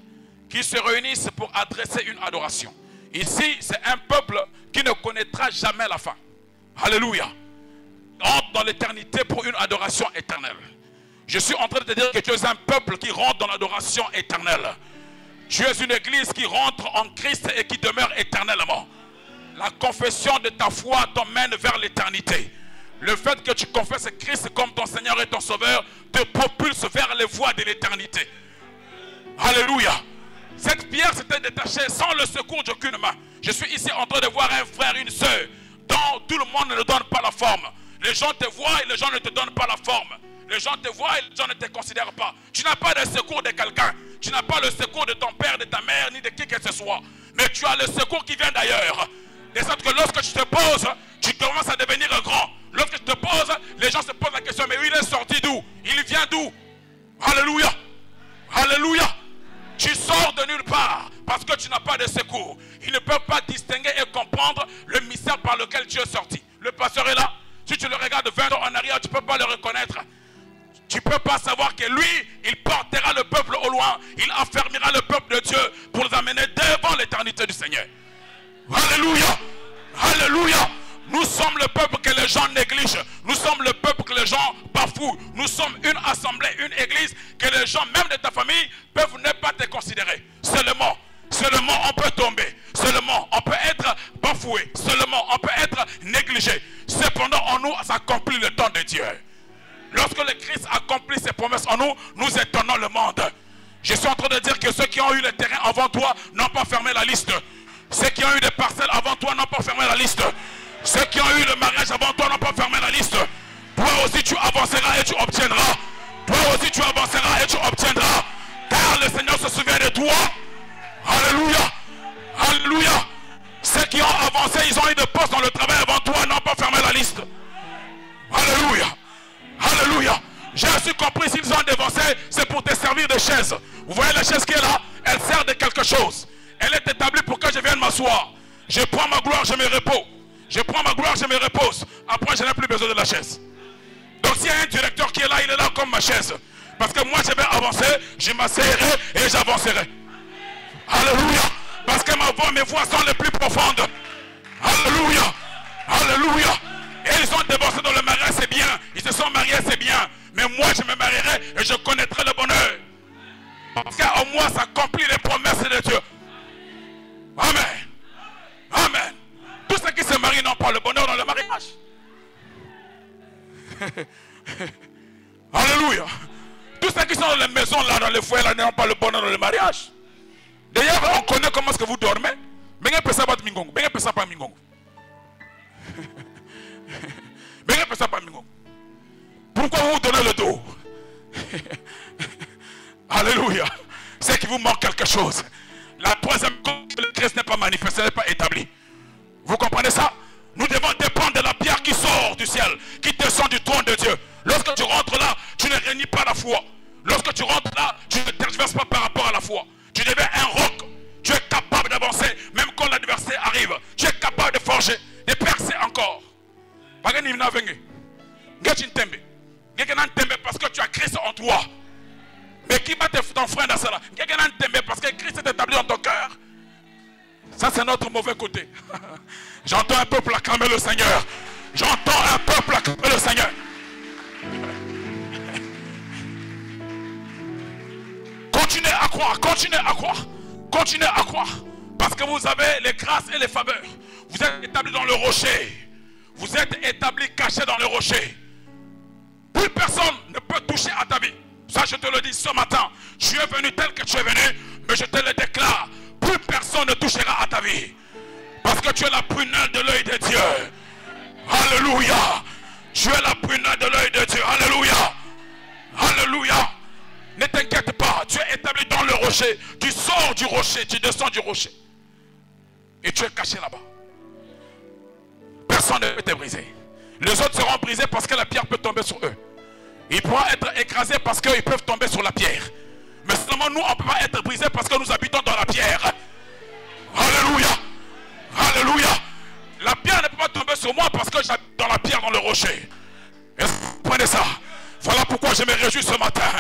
qui se réunissent pour adresser une adoration. Ici, c'est un peuple qui ne connaîtra jamais la fin. Alléluia. Entre dans l'éternité pour une adoration éternelle. Je suis en train de te dire que tu es un peuple qui rentre dans l'adoration éternelle. Tu es une église qui rentre en Christ et qui demeure éternellement. La confession de ta foi t'emmène vers l'éternité. Le fait que tu confesses Christ comme ton Seigneur et ton Sauveur te propulse vers les voies de l'éternité. Alléluia. Cette pierre s'était détachée sans le secours d'aucune main. Je suis ici en train de voir un frère, une soeur dont tout le monde ne donne pas la forme. Les gens te voient et les gens ne te donnent pas la forme. Les gens te voient et les gens ne te considèrent pas. Tu n'as pas le secours de quelqu'un. Tu n'as pas le secours de ton père, de ta mère, ni de qui que ce soit. Mais tu as le secours qui vient d'ailleurs. De sorte que lorsque tu te poses, tu commences à devenir grand. Lorsque tu te poses, les gens se posent la question, mais il est sorti d'où? Il vient d'où? Alléluia. Alléluia. Tu sors de nulle part parce que tu n'as pas de secours. Ils ne peuvent pas distinguer et comprendre le mystère par lequel tu es sorti. Le pasteur est là. Si tu le regardes 20 ans en arrière, tu ne peux pas le reconnaître. Tu ne peux pas savoir que lui, il portera le peuple au loin. Il affermira le peuple de Dieu pour les amener devant l'éternité du Seigneur. Alléluia. Alléluia. Nous sommes le peuple que les gens négligent. Nous sommes le peuple que les gens bafouent. Nous sommes une assemblée, une église que les gens, même de ta famille, peuvent ne pas te considérer. Seulement on peut tomber. Seulement on peut être bafoué. Seulement on peut être négligé. Cependant en nous s'accomplit le temps de Dieu. Lorsque le Christ accomplit ses promesses en nous, nous étonnons le monde. Je suis en train de dire que ceux qui ont eu le terrain avant toi n'ont pas fermé la liste. Ceux qui ont eu des parcelles avant toi n'ont pas fermé la liste. Ceux qui ont eu le mariage avant toi n'ont pas fermé la liste. Toi aussi tu avanceras et tu obtiendras. Toi aussi tu avanceras et tu obtiendras. Car le Seigneur se souvient de toi. Alléluia. Alléluia. Ceux qui ont avancé, ils ont eu de postes dans le travail avant toi n'ont pas fermé la liste. Alléluia. Alléluia. J'ai aussi compris, s'ils ont dévancé, c'est pour te servir de chaise. Vous voyez la chaise qui est là? Elle sert de quelque chose. Elle est établie pour que je vienne m'asseoir. Je prends ma gloire, je me repose. Je prends ma gloire, je me repose. Après, je n'ai plus besoin de la chaise. Donc s'il y a un directeur qui est là, il est là comme ma chaise. Parce que moi, je vais avancer, je m'asseoirai et j'avancerai. Alléluia. Parce que mes voix sont les plus profondes. Alléluia. Alléluia. Et ils ont divorcé dans le mariage, c'est bien. Ils se sont mariés, c'est bien. Mais moi, je me marierai et je connaîtrai le bonheur. Parce qu'en moi, ça accomplit les promesses de Dieu. Amen. Amen. Tous ceux qui se marient n'ont pas le bonheur dans le mariage. Alléluia. Tous ceux qui sont dans les maisons, là, dans les foyers, là, n'ont pas le bonheur dans le mariage. D'ailleurs, on connaît comment est-ce que vous dormez. Mais il n'y a pas de mingongo. Mais il n'y a pas de mingongo. Mais il n'y a pas de mingongo. Pourquoi vous donnez le dos? Alléluia. C'est qu'il vous manque quelque chose. La troisième cause que le Christ n'est pas manifesté, n'est pas établi. Vous comprenez ça? Nous devons dépendre de la pierre qui sort du ciel, qui descend du trône de Dieu. Lorsque tu rentres là, tu ne réunis pas la foi. Lorsque tu rentres là, tu ne tergiverses pas par rapport à la foi. Tu deviens un roc. Tu es capable d'avancer, même quand l'adversaire arrive. Tu es capable de forger, de percer encore. Parce que tu as Christ en toi. Mais qui bat ton frère dans cela? Parce que Christ est établi dans ton cœur. Ça, c'est notre mauvais côté. J'entends un peuple acclamer le Seigneur. J'entends un peuple acclamer le Seigneur. Continuez à croire, continuez à croire, continuez à croire. Parce que vous avez les grâces et les faveurs. Vous êtes établis dans le rocher. Vous êtes établis cachés dans le rocher. Plus personne ne peut toucher à ta vie. Ça, je te le dis ce matin. Tu es venu tel que tu es venu, mais je te le déclare. Plus personne ne touchera à ta vie. Parce que tu es la prunelle de l'œil de Dieu. Alléluia. Tu es la prunelle de l'œil de Dieu. Alléluia. Alléluia. Ne t'inquiète pas. Tu es établi dans le rocher. Tu sors du rocher. Tu descends du rocher. Et tu es caché là-bas. Personne ne peut te briser. Les autres seront brisés parce que la pierre peut tomber sur eux. Ils pourront être écrasés parce qu'ils peuvent tomber sur la pierre. Mais seulement nous, on ne peut pas être brisés parce que nous habitons dans la pierre. Alléluia. Alléluia. La pierre ne peut pas tomber sur moi parce que j'habite dans la pierre, dans le rocher. Est-ce que vous comprenez ça? Voilà pourquoi je me réjouis ce matin.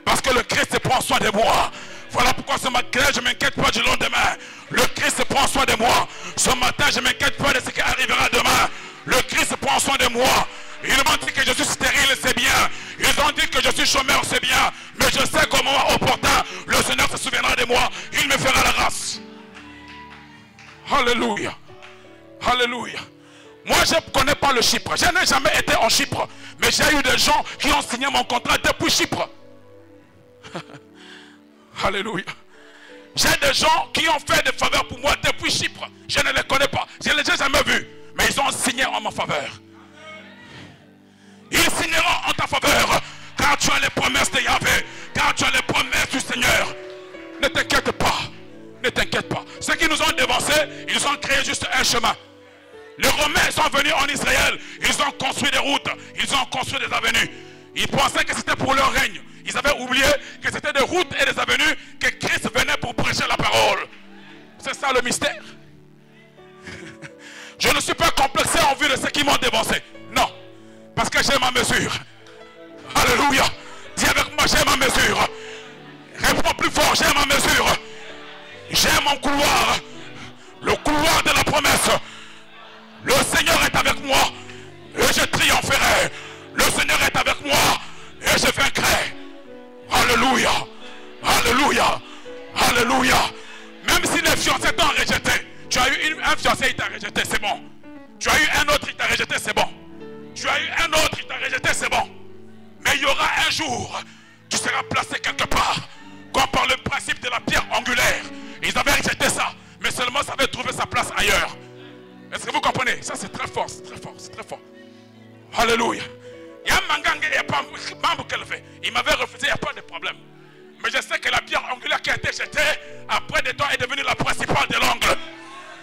Parce que le Christ prend soin de moi. Voilà pourquoi ce matin, je ne m'inquiète pas du lendemain. Le Christ prend soin de moi. Ce matin, je ne m'inquiète pas de ce qui arrivera demain. Le Christ prend soin de moi. Ils m'ont dit que je suis stérile, c'est bien. Ils ont dit que je suis chômeur, c'est bien. Mais je sais qu'au moment opportun, le Seigneur se souviendra de moi. Il me fera la grâce. Alléluia. Alléluia. Moi, je ne connais pas le Chypre. Je n'ai jamais été en Chypre. Mais j'ai eu des gens qui ont signé mon contrat depuis Chypre. Alléluia. J'ai des gens qui ont fait des faveurs pour moi depuis Chypre. Je ne les connais pas. Je ne les ai jamais vus. Mais ils ont signé en ma faveur. Ils signeront en ta faveur. Car tu as les promesses de Yahvé. Car tu as les promesses du Seigneur. Ne t'inquiète pas. Ne t'inquiète pas. Ceux qui nous ont dévancés, ils ont créé juste un chemin. Les Romains sont venus en Israël. Ils ont construit des routes. Ils ont construit des avenues. Ils pensaient que c'était pour leur règne. Ils avaient oublié que c'était des routes et des avenues que Christ venait pour prêcher la parole. C'est ça le mystère. Je ne suis pas complexé en vue de ceux qui m'ont dévancé. Non. Parce que j'ai ma mesure. Alléluia. Dis avec moi, j'ai ma mesure. Réponds plus fort, j'ai ma mesure. J'ai mon couloir. Le couloir de la promesse. Le Seigneur est avec moi. Et je triompherai. Le Seigneur est avec moi. Et je vaincrai. Alléluia. Alléluia. Alléluia. Même si les fiancés t'ont rejeté. Tu as eu un fiancé, il t'a rejeté, c'est bon. Tu as eu un autre, il t'a rejeté, c'est bon. Tu as eu un autre, il t'a rejeté, c'est bon. Mais il y aura un jour, tu seras placé quelque part. Comme par le principe de la pierre angulaire. Ils avaient rejeté ça. Mais seulement ça avait trouvé sa place ailleurs. Est-ce que vous comprenez? Ça c'est très fort, c'est très fort, c'est très fort. Alléluia. Il y a un mangang, il n'y a pas membre qu'elle fait. Il m'avait refusé, il n'y a pas de problème. Mais je sais que la pierre angulaire qui a été jetée, après des temps, est devenue la principale de l'angle.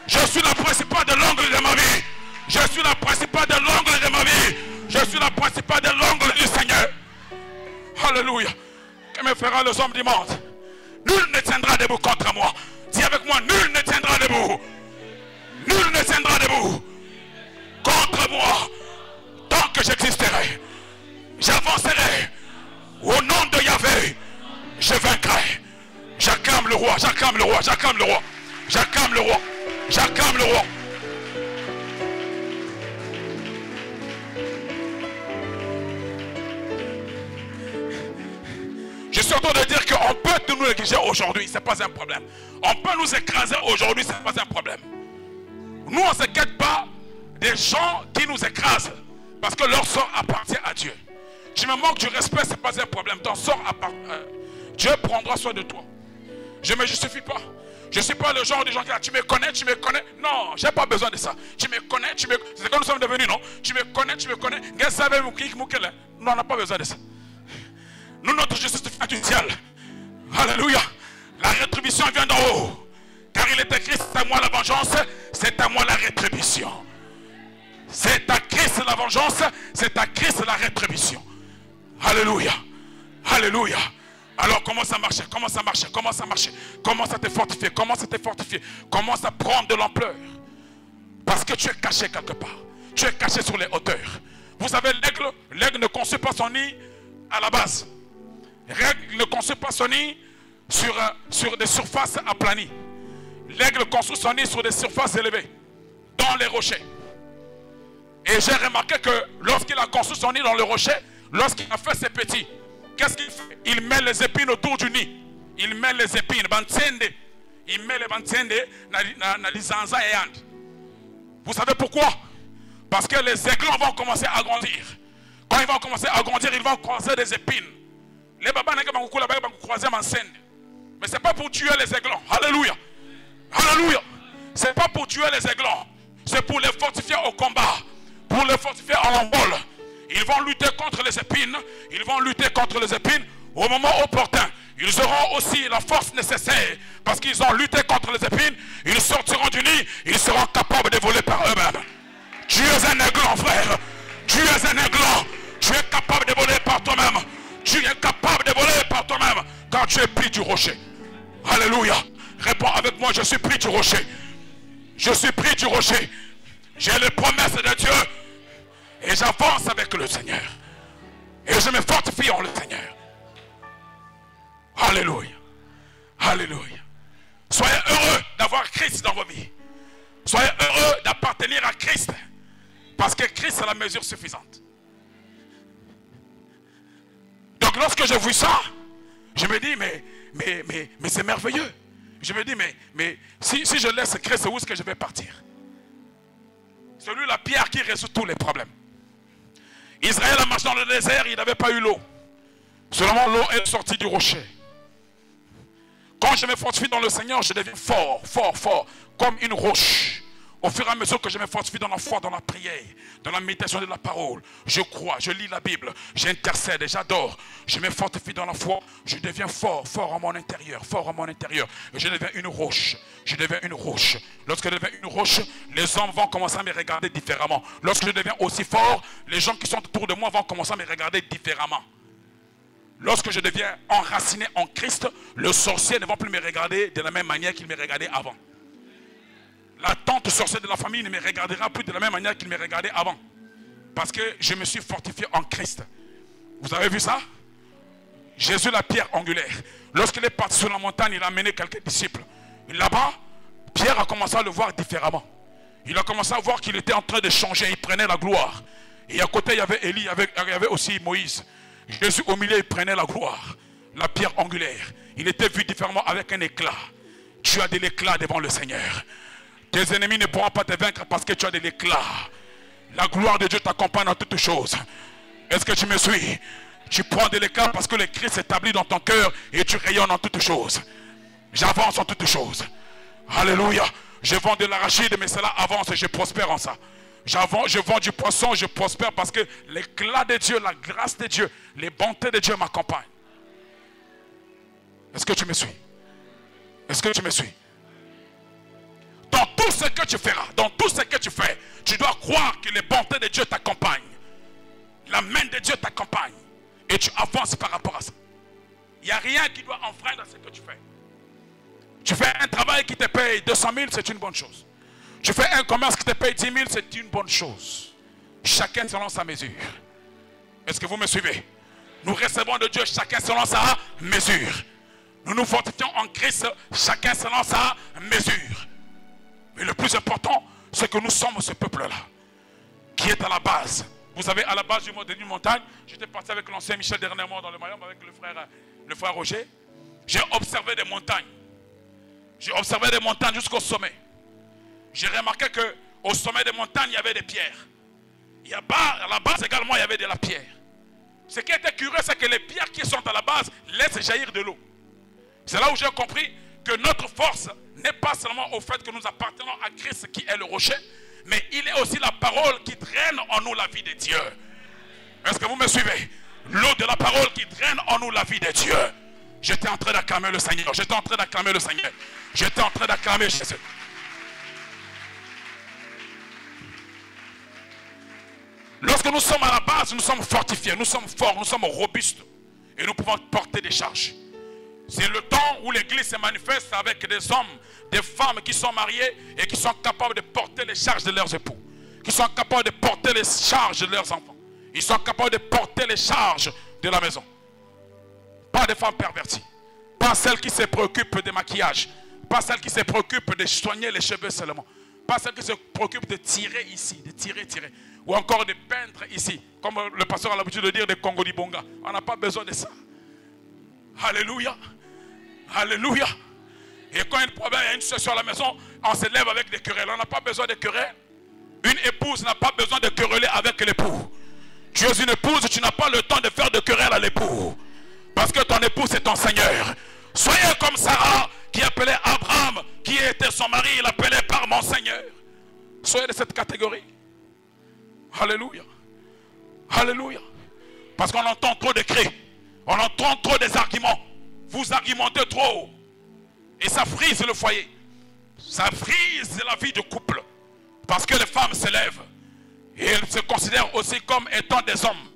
Je suis la principale de l'angle de ma vie. Je suis la principale de l'angle de ma vie. Je suis la principale de l'angle du Seigneur. Alléluia. Que me fera les hommes du monde? Nul ne tiendra debout contre moi. Dis avec moi, nul ne tiendra debout. Nul ne tiendra debout contre moi. Tant que j'existerai, j'avancerai. Au nom de Yahvé, je vaincrai. J'acclame le roi, j'acclame le roi, j'acclame le roi. J'acclame le roi, j'acclame le roi. suis en train de dire qu'on peut nous négliger aujourd'hui, ce n'est pas un problème. On peut nous écraser aujourd'hui, ce n'est pas un problème. Nous, on ne s'inquiète pas des gens qui nous écrasent. Parce que leur sort appartient à Dieu. Tu me manques du respect, ce n'est pas un problème. Ton sort appartient. Dieu prendra soin de toi. Je ne me justifie pas. Je ne suis pas le genre de gens qui disent, tu me connais, tu me connais. Non, je n'ai pas besoin de ça. Tu me connais, tu me connais. C'est comme nous sommes devenus, non? Tu me connais, tu me connais. Non, on n'a pas besoin de ça. Nous, notre justice vient du ciel. Alléluia. La rétribution vient d'en haut. Car il est écrit, c'est à moi la vengeance, c'est à moi la rétribution. C'est à Christ la vengeance, c'est à Christ la rétribution. Alléluia. Alléluia. Alors comment ça marche? Comment ça marche? Comment ça marche? Comment ça te fortifie? Comment ça te fortifie? Comment ça prend de l'ampleur? Parce que tu es caché quelque part. Tu es caché sur les hauteurs. Vous savez, l'aigle ne construit pas son nid à la base. L'aigle ne construit pas son nid sur des surfaces aplanies. L'aigle construit son nid sur des surfaces élevées, dans les rochers. Et j'ai remarqué que lorsqu'il a construit son nid dans le rocher, lorsqu'il a fait ses petits, qu'est-ce qu'il fait? Il met les épines autour du nid. Il met les épines. Il met les bantsende dans les zanza et ande. Vous savez pourquoi? Parce que les aiglons vont commencer à grandir. Quand ils vont commencer à grandir, ils vont croiser des épines. Les babas vont croiser mansende. Mais ce n'est pas pour tuer les aiglons. Alléluia. Alléluia. Ce n'est pas pour tuer les aiglons. C'est pour les fortifier au combat. Pour les fortifier en envol. Ils vont lutter contre les épines. Ils vont lutter contre les épines au moment opportun. Ils auront aussi la force nécessaire. Parce qu'ils ont lutté contre les épines. Ils sortiront du nid. Ils seront capables de voler par eux-mêmes. Tu es un aiglon, frère. Tu es un aiglon. Tu es capable de voler par toi-même. Tu es capable de voler par toi-même. Quand tu es pris du rocher. Alléluia. Réponds avec moi, je suis pris du rocher. Je suis pris du rocher. J'ai les promesses de Dieu. Et j'avance avec le Seigneur. Et je me fortifie en le Seigneur. Alléluia. Alléluia. Soyez heureux d'avoir Christ dans vos vies. Soyez heureux d'appartenir à Christ. Parce que Christ est la mesure suffisante. Donc lorsque je vois ça, je me dis, mais c'est merveilleux. Je me dis, mais si je laisse Christ, où est-ce que je vais partir? C'est lui la pierre qui résout tous les problèmes. Israël a marché dans le désert, il n'avait pas eu l'eau. Seulement l'eau est sortie du rocher. Quand je me fortifie dans le Seigneur, je deviens fort, fort, fort, comme une roche. Au fur et à mesure que je me fortifie dans la foi, dans la prière, dans la méditation de la parole, je crois, je lis la Bible, j'intercède et j'adore. Je me fortifie dans la foi, je deviens fort, fort en mon intérieur, fort en mon intérieur. Et je deviens une roche, je deviens une roche. Lorsque je deviens une roche, les hommes vont commencer à me regarder différemment. Lorsque je deviens aussi fort, les gens qui sont autour de moi vont commencer à me regarder différemment. Lorsque je deviens enraciné en Christ, le sorcier ne va plus me regarder de la même manière qu'il me regardait avant. La tante sorcière de la famille ne me regardera plus de la même manière qu'il me regardait avant. Parce que je me suis fortifié en Christ. Vous avez vu ça? Jésus, la pierre angulaire. Lorsqu'il est parti sur la montagne, il a amené quelques disciples. Là-bas, Pierre a commencé à le voir différemment. Il a commencé à voir qu'il était en train de changer. Il prenait la gloire. Et à côté, il y avait Élie, il y avait aussi Moïse. Jésus au milieu, il prenait la gloire. La pierre angulaire. Il était vu différemment avec un éclat. Tu as de l'éclat devant le Seigneur. Tes ennemis ne pourront pas te vaincre parce que tu as de l'éclat. La gloire de Dieu t'accompagne dans toutes choses. Est-ce que tu me suis? Tu prends de l'éclat parce que le Christ s'établit dans ton cœur et tu rayonnes en toutes choses. J'avance en toutes choses. Alléluia. Je vends de l'arachide, mais cela avance et je prospère en ça. Je vends du poisson, je prospère parce que l'éclat de Dieu, la grâce de Dieu, les bontés de Dieu m'accompagnent. Est-ce que tu me suis? Est-ce que tu me suis? Dans tout ce que tu feras, dans tout ce que tu fais, tu dois croire que les bontés de Dieu t'accompagnent. La main de Dieu t'accompagne. Et tu avances par rapport à ça. Il n'y a rien qui doit enfreindre ce que tu fais. Tu fais un travail qui te paye 200 000, c'est une bonne chose. Tu fais un commerce qui te paye 10 000, c'est une bonne chose. Chacun selon sa mesure. Est-ce que vous me suivez? Nous recevons de Dieu chacun selon sa mesure. Nous nous fortifions en Christ, chacun selon sa mesure. Mais le plus important, c'est que nous sommes ce peuple-là, qui est à la base. Vous savez, à la base d'une montagne, j'étais parti avec l'ancien Michel dernièrement dans le Mayombe avec le frère le frère Roger, j'ai observé des montagnes. J'ai observé des montagnes jusqu'au sommet. J'ai remarqué qu'au sommet des montagnes, il y avait des pierres. À la base également, il y avait de la pierre. Ce qui était curieux, c'est que les pierres qui sont à la base laissent jaillir de l'eau. C'est là où j'ai compris que notre force n'est pas seulement au fait que nous appartenons à Christ qui est le rocher, mais il est aussi la parole qui draine en nous la vie de Dieu. Est-ce que vous me suivez? L'eau de la parole qui draine en nous la vie de Dieu. J'étais en train d'acclamer le Seigneur. J'étais en train d'acclamer le Seigneur. J'étais en train d'acclamer Jésus. Lorsque nous sommes à la base, nous sommes fortifiés, nous sommes forts, nous sommes robustes. Et nous pouvons porter des charges. C'est le temps où l'église se manifeste avec des hommes, des femmes qui sont mariés et qui sont capables de porter les charges de leurs époux. Qui sont capables de porter les charges de leurs enfants. Ils sont capables de porter les charges de la maison. Pas des femmes perverties. Pas celles qui se préoccupent des maquillages. Pas celles qui se préoccupent de soigner les cheveux seulement. Pas celles qui se préoccupent de tirer ici, de tirer. Ou encore de peindre ici. Comme le pasteur a l'habitude de dire des Congo Dibonga. On n'a pas besoin de ça. Alléluia. Alléluia. Et quand il y a un problème, il y a une situation à la maison, on se lève avec des querelles. On n'a pas besoin de querelles. Une épouse n'a pas besoin de quereller avec l'époux. Tu es une épouse, tu n'as pas le temps de faire de querelle à l'époux. Parce que ton époux c'est ton Seigneur. Soyez comme Sarah qui appelait Abraham, qui était son mari, il l'appelait par mon Seigneur. Soyez de cette catégorie. Alléluia. Alléluia. Parce qu'on entend trop de cris. On entend trop des arguments. Vous argumentez trop. Et ça frise le foyer. Ça frise la vie de couple. Parce que les femmes se lèvent. Et elles se considèrent aussi comme étant des hommes.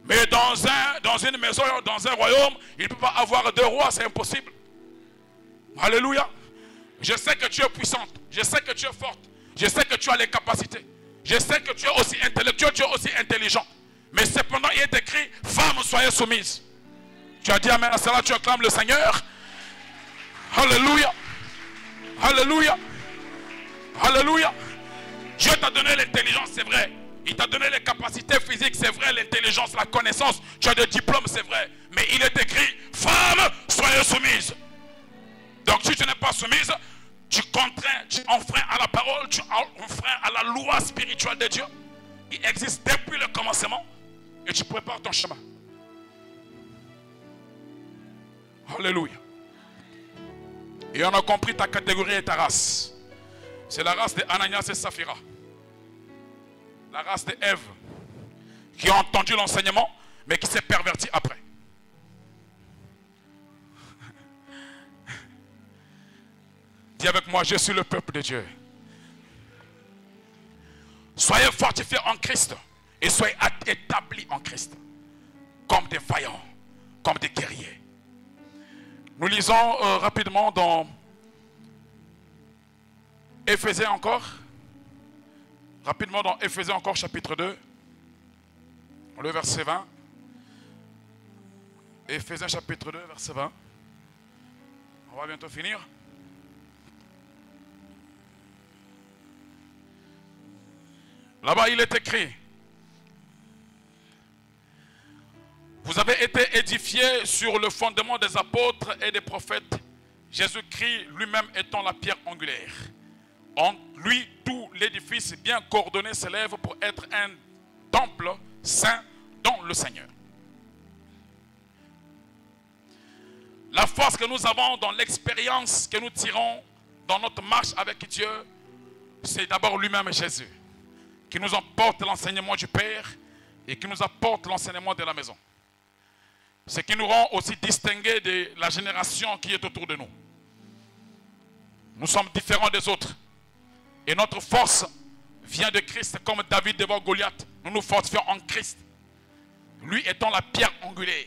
Mais dans une maison, dans un royaume, il ne peut pas avoir deux rois, c'est impossible. Alléluia. Je sais que tu es puissante. Je sais que tu es forte. Je sais que tu as les capacités. Je sais que tu es aussi intellectuel, tu es aussi intelligent. Mais cependant, il est écrit, femmes, soyez soumises. Tu as dit amen à cela, tu acclames le Seigneur. Alléluia. Alléluia. Alléluia. Dieu t'a donné l'intelligence, c'est vrai. Il t'a donné les capacités physiques, c'est vrai. L'intelligence, la connaissance. Tu as des diplômes, c'est vrai. Mais il est écrit, femmes, soyez soumises. Donc si tu n'es pas soumise, tu contrains, tu enfreins à la parole, tu enfreins à la loi spirituelle de Dieu. Il existe depuis le commencement. Et tu prépares ton chemin. Alléluia. Et on a compris ta catégorie et ta race. C'est la race de Ananias et Saphira. La race de Ève. Qui a entendu l'enseignement, mais qui s'est pervertie après. Dis avec moi, je suis le peuple de Dieu. Soyez fortifiés en Christ. Et soyez établis en Christ. Comme des vaillants. Comme des guerriers. Nous lisons rapidement dans Éphésiens encore. Rapidement dans Éphésiens encore chapitre 2. Le verset 20. Éphésiens chapitre 2 verset 20. On va bientôt finir. Là-bas il est écrit. Vous avez été édifiés sur le fondement des apôtres et des prophètes, Jésus-Christ lui-même étant la pierre angulaire. En lui, tout l'édifice bien coordonné s'élève pour être un temple saint dans le Seigneur. La force que nous avons dans l'expérience que nous tirons dans notre marche avec Dieu, c'est d'abord lui-même Jésus, qui nous apporte l'enseignement du Père et qui nous apporte l'enseignement de la maison. Ce qui nous rend aussi distingués de la génération qui est autour de nous. Nous sommes différents des autres. Et notre force vient de Christ, comme David devant Goliath. Nous nous fortifions en Christ. Lui étant la pierre angulaire.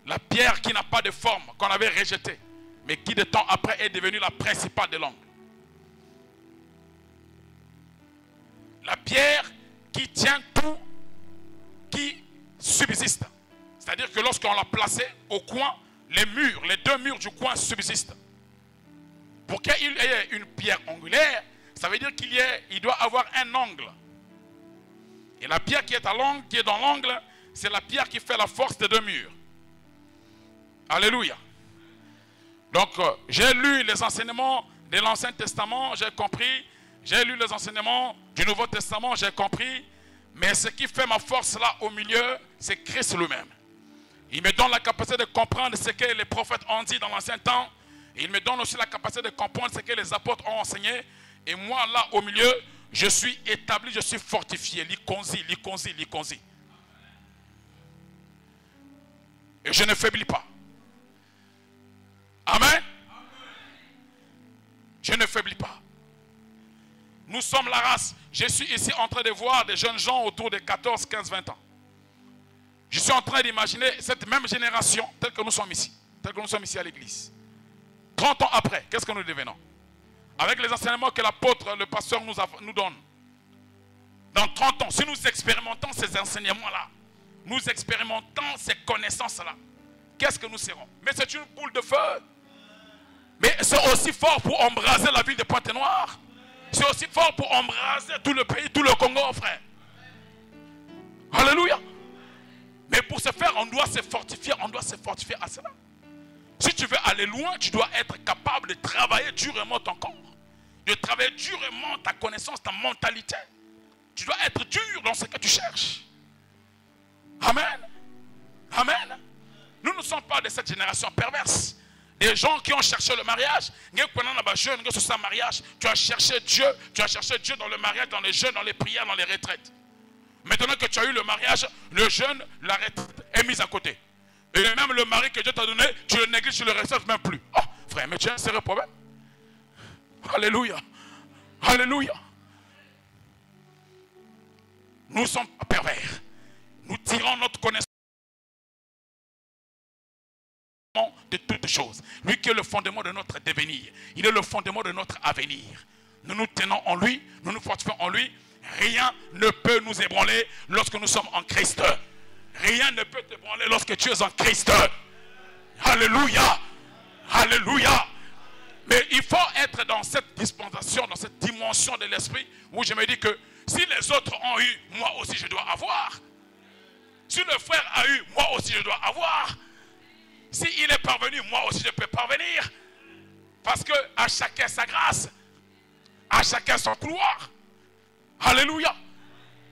La pierre qui n'a pas de forme, qu'on avait rejetée. Mais qui de temps après est devenue la principale de l'angle. La pierre qui tient tout, qui subsiste. C'est-à-dire que lorsqu'on l'a placé au coin, les deux murs du coin subsistent. Pour qu'il y ait une pierre angulaire, ça veut dire qu'il doit avoir un angle. Et la pierre qui est dans l'angle, c'est la pierre qui fait la force des deux murs. Alléluia. Donc, j'ai lu les enseignements de l'Ancien Testament, j'ai compris. J'ai lu les enseignements du Nouveau Testament, j'ai compris. Mais ce qui fait ma force là au milieu, c'est Christ lui-même. Il me donne la capacité de comprendre ce que les prophètes ont dit dans l'ancien temps. Il me donne aussi la capacité de comprendre ce que les apôtres ont enseigné. Et moi là au milieu, je suis établi, je suis fortifié. Likonzi. Et je ne faiblis pas. Amen. Je ne faiblis pas. Nous sommes la race. Je suis ici en train de voir des jeunes gens autour de 14, 15, 20 ans. Je suis en train d'imaginer cette même génération telle que nous sommes ici. Telle que nous sommes ici à l'église. 30 ans après, qu'est-ce que nous devenons? Avec les enseignements que l'apôtre, le pasteur nous donne. Dans 30 ans, si nous expérimentons ces enseignements-là, nous expérimentons ces connaissances-là, qu'est-ce que nous serons? Mais c'est une boule de feu. Mais c'est aussi fort pour embraser la ville de Pointe-Noire. C'est aussi fort pour embraser tout le pays, tout le Congo, frère. Alléluia. Mais pour ce faire, on doit se fortifier à cela. Si tu veux aller loin, tu dois être capable de travailler durement ton corps. De travailler durement ta connaissance, ta mentalité. Tu dois être dur dans ce que tu cherches. Amen. Amen. Nous ne sommes pas de cette génération perverse. Des gens qui ont cherché le mariage, tu as cherché Dieu dans le mariage, dans les jeûnes, dans les prières, dans les retraites. Maintenant que tu as eu le mariage, le jeûne, la retraite est mise à côté. Et même le mari que Dieu t'a donné, tu le négliges, tu ne le respectes même plus. Oh, frère, mais tu as un sérieux problème. Alléluia. Alléluia. Nous ne sommes pas pervers. Nous tirons notre connaissance de toutes choses. Lui qui est le fondement de notre devenir. Il est le fondement de notre avenir. Nous nous tenons en lui, nous nous fortifions en lui. Rien ne peut nous ébranler lorsque nous sommes en Christ. Rien ne peut t'ébranler lorsque tu es en Christ. Alléluia. Alléluia. Mais il faut être dans cette dispensation, dans cette dimension de l'esprit où je me dis que si les autres ont eu, moi aussi je dois avoir. Si le frère a eu, moi aussi je dois avoir. S'il est parvenu, moi aussi je peux parvenir. Parce que à chacun sa grâce, à chacun son couloir. Alléluia.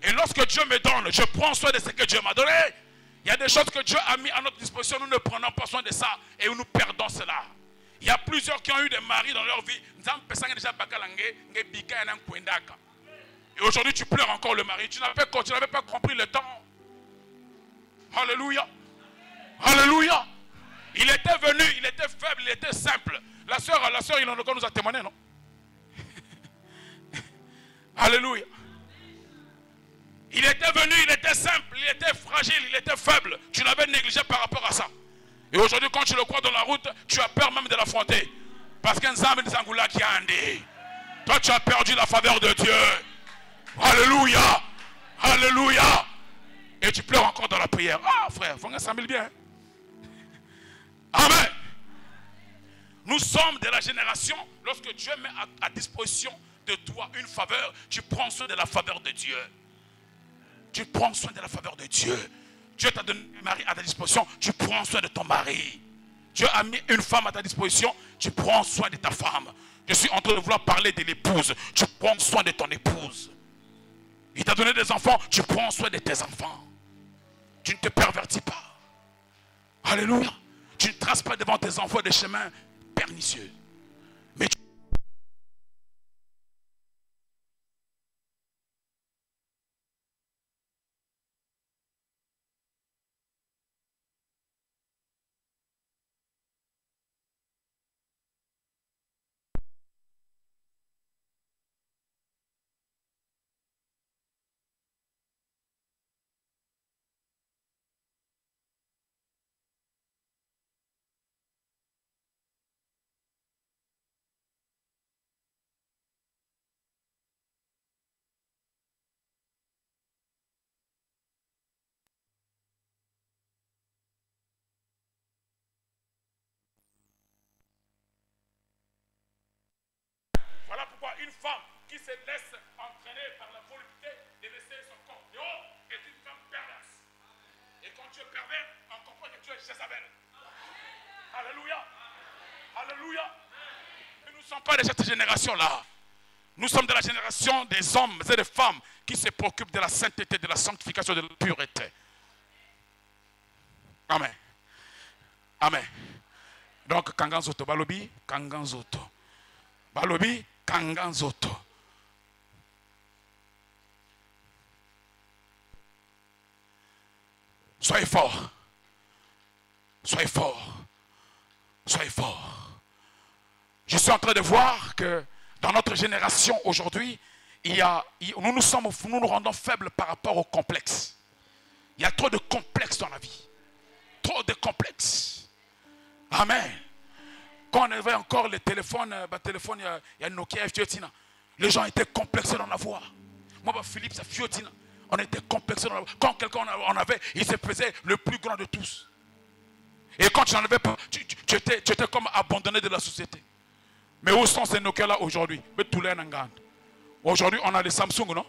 Et lorsque Dieu me donne, je prends soin de ce que Dieu m'a donné. Il y a des choses que Dieu a mis à notre disposition, nous ne prenons pas soin de ça et nous perdons cela. Il y a plusieurs qui ont eu des maris dans leur vie. Et aujourd'hui tu pleures encore le mari. Tu n'avais pas compris le temps. Alléluia. Alléluia. Il était venu, il était faible, il était simple. La sœur, il en nous a témoigné, non? Alléluia. Il était venu, il était simple, il était fragile, il était faible. Tu l'avais négligé par rapport à ça. Et aujourd'hui, quand tu le crois dans la route, tu as peur même de l'affronter. Parce qu'un Zambé Zangoula qui a andé. Toi, tu as perdu la faveur de Dieu. Alléluia. Alléluia. Et tu pleures encore dans la prière. Ah, frère, il faut que ça m'aille bien. Amen. Nous sommes de la génération, lorsque Dieu met à disposition de toi une faveur, tu prends soin de la faveur de Dieu. Tu prends soin de la faveur de Dieu. Dieu t'a donné un mari à ta disposition, tu prends soin de ton mari. Dieu a mis une femme à ta disposition, tu prends soin de ta femme. Je suis en train de vouloir parler de l'épouse, tu prends soin de ton épouse. Il t'a donné des enfants, tu prends soin de tes enfants. Tu ne te pervertis pas. Alléluia. Tu ne traces pas devant tes enfants des chemins pernicieux. Mais tu... Voilà pourquoi une femme qui se laisse entraîner par la volonté de laisser son corps dehors est une femme perverse. Et quand tu es pervers, on comprend que tu es Jézabel. Alléluia. Alléluia. Nous ne sommes pas de cette génération-là. Nous sommes de la génération des hommes et des femmes qui se préoccupent de la sainteté, de la sanctification, de la pureté. Amen. Amen. Donc, Kanganzoto, Balobi, Kanganzoto. Balobi, Kanganzoto. Soyez forts. Soyez forts. Soyez forts. Je suis en train de voir que dans notre génération aujourd'hui, nous nous rendons faibles par rapport au complexe. Il y a trop de complexes dans la vie. Trop de complexes. Amen. Quand on avait encore les téléphones, il y a Nokia, les gens étaient complexés dans la voix. Moi, Philippe, ça fiotina. On était complexés dans la voix. Quand quelqu'un en avait, il se faisait le plus grand de tous. Et quand tu n'en avais pas, tu étais comme abandonné de la société. Mais où sont ces Nokia-là aujourd'hui? Aujourd'hui, on a les Samsung, non?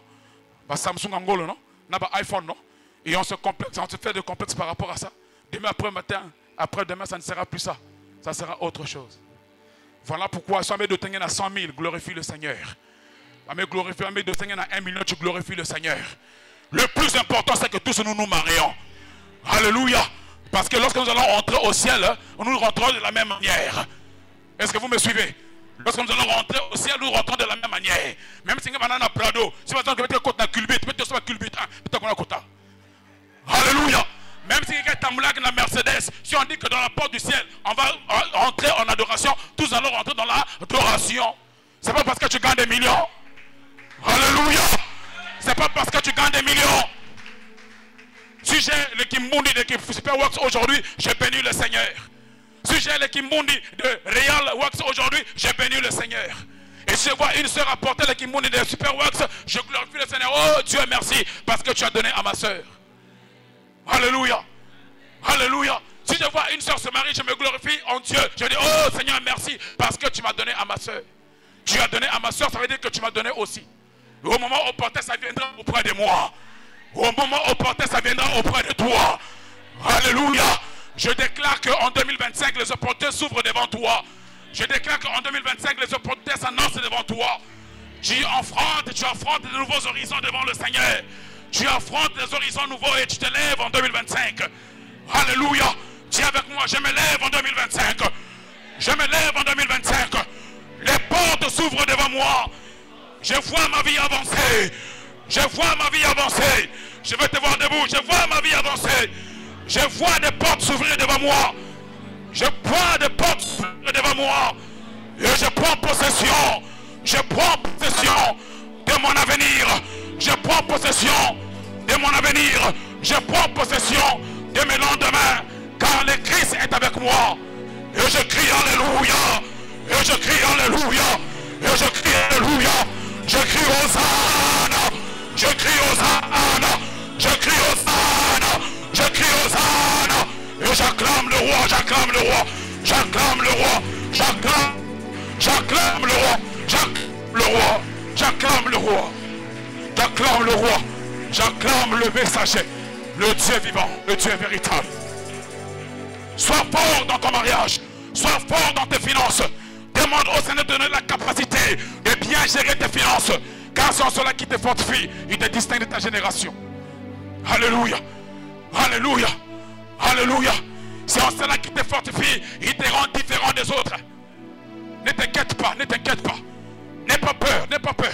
Samsung Angolo, non? On a les iPhone, non? Et on se fait des complexes par rapport à ça. Demain après-matin, après-demain, ça ne sera plus ça. Ça sera autre chose. Voilà pourquoi, si on met de Tengen à 100 000, glorifie le Seigneur. On met de Tengen à 1 million, tu glorifies le Seigneur. Le plus important, c'est que tous nous nous marions. Alléluia. Parce que lorsque nous allons rentrer au ciel, nous rentrons de la même manière. Est-ce que vous me suivez? Lorsque nous allons rentrer au ciel, nous rentrons de la même manière. Même si nous avons un Prado, si vous avez un côté culbit, tu peux te faire culbit, tu peux te faire. Alléluia. Même si quelqu'un est dans la Mercedes, si on dit que dans la porte du ciel, on va rentrer en adoration, tous allons rentrer dans l'adoration. C'est pas parce que tu gagnes des millions. Alléluia. C'est pas parce que tu gagnes des millions. Si j'ai l'équipe Mundi, l'équipe Superworks aujourd'hui, j'ai béni le Seigneur. Si j'ai l'équipe Mundi de Real Works aujourd'hui, j'ai béni le Seigneur. Et si je vois une soeur apporter l'équipe Mundi de Superworks, je glorifie le Seigneur. Oh Dieu merci, parce que tu as donné à ma soeur. Alléluia. Alléluia. Si je vois une soeur se marier, je me glorifie en Dieu. Je dis, oh Seigneur, merci, parce que tu m'as donné à ma soeur. Tu as donné à ma soeur, ça veut dire que tu m'as donné aussi. Et au moment opportun, ça viendra auprès de moi. Au moment opportun, ça viendra auprès de toi. Alléluia. Je déclare qu'en 2025, les opportunités s'ouvrent devant toi. Je déclare qu'en 2025, les opportunités s'annoncent devant toi. Tu affrontes de nouveaux horizons devant le Seigneur. Tu affrontes des horizons nouveaux et tu te lèves en 2025. Alléluia. Dis avec moi, je me lève en 2025. Je me lève en 2025. Les portes s'ouvrent devant moi. Je vois ma vie avancer. Je vois ma vie avancer. Je vais te voir debout. Je vois ma vie avancer. Je vois des portes s'ouvrir devant moi. Je vois des portes s'ouvrir devant moi. Et je prends possession. Je prends possession de mon avenir. Je prends possession de mon avenir. Je prends possession de mes lendemains. Car le Christ est avec moi. Et je crie Alléluia. Et je crie Alléluia. Et je crie Alléluia. Je crie Hosanna. Je crie Hosanna. Je crie Hosanna. Je crie Hosanna. Et j'acclame le roi. J'acclame le roi. J'acclame le roi. J'acclame le roi. J'acclame le roi. J'acclame le roi. J'acclame le roi. J'acclame le messager. Le Dieu vivant. Le Dieu véritable. Sois fort dans ton mariage. Sois fort dans tes finances. Demande au Seigneur de donner la capacité de bien gérer tes finances. Car c'est en cela qui te fortifie. Il te distingue de ta génération. Alléluia. Alléluia. Alléluia. C'est en cela qui te fortifie. Il te rend différent des autres. Ne t'inquiète pas. Ne t'inquiète pas. N'aie pas peur. N'aie pas peur.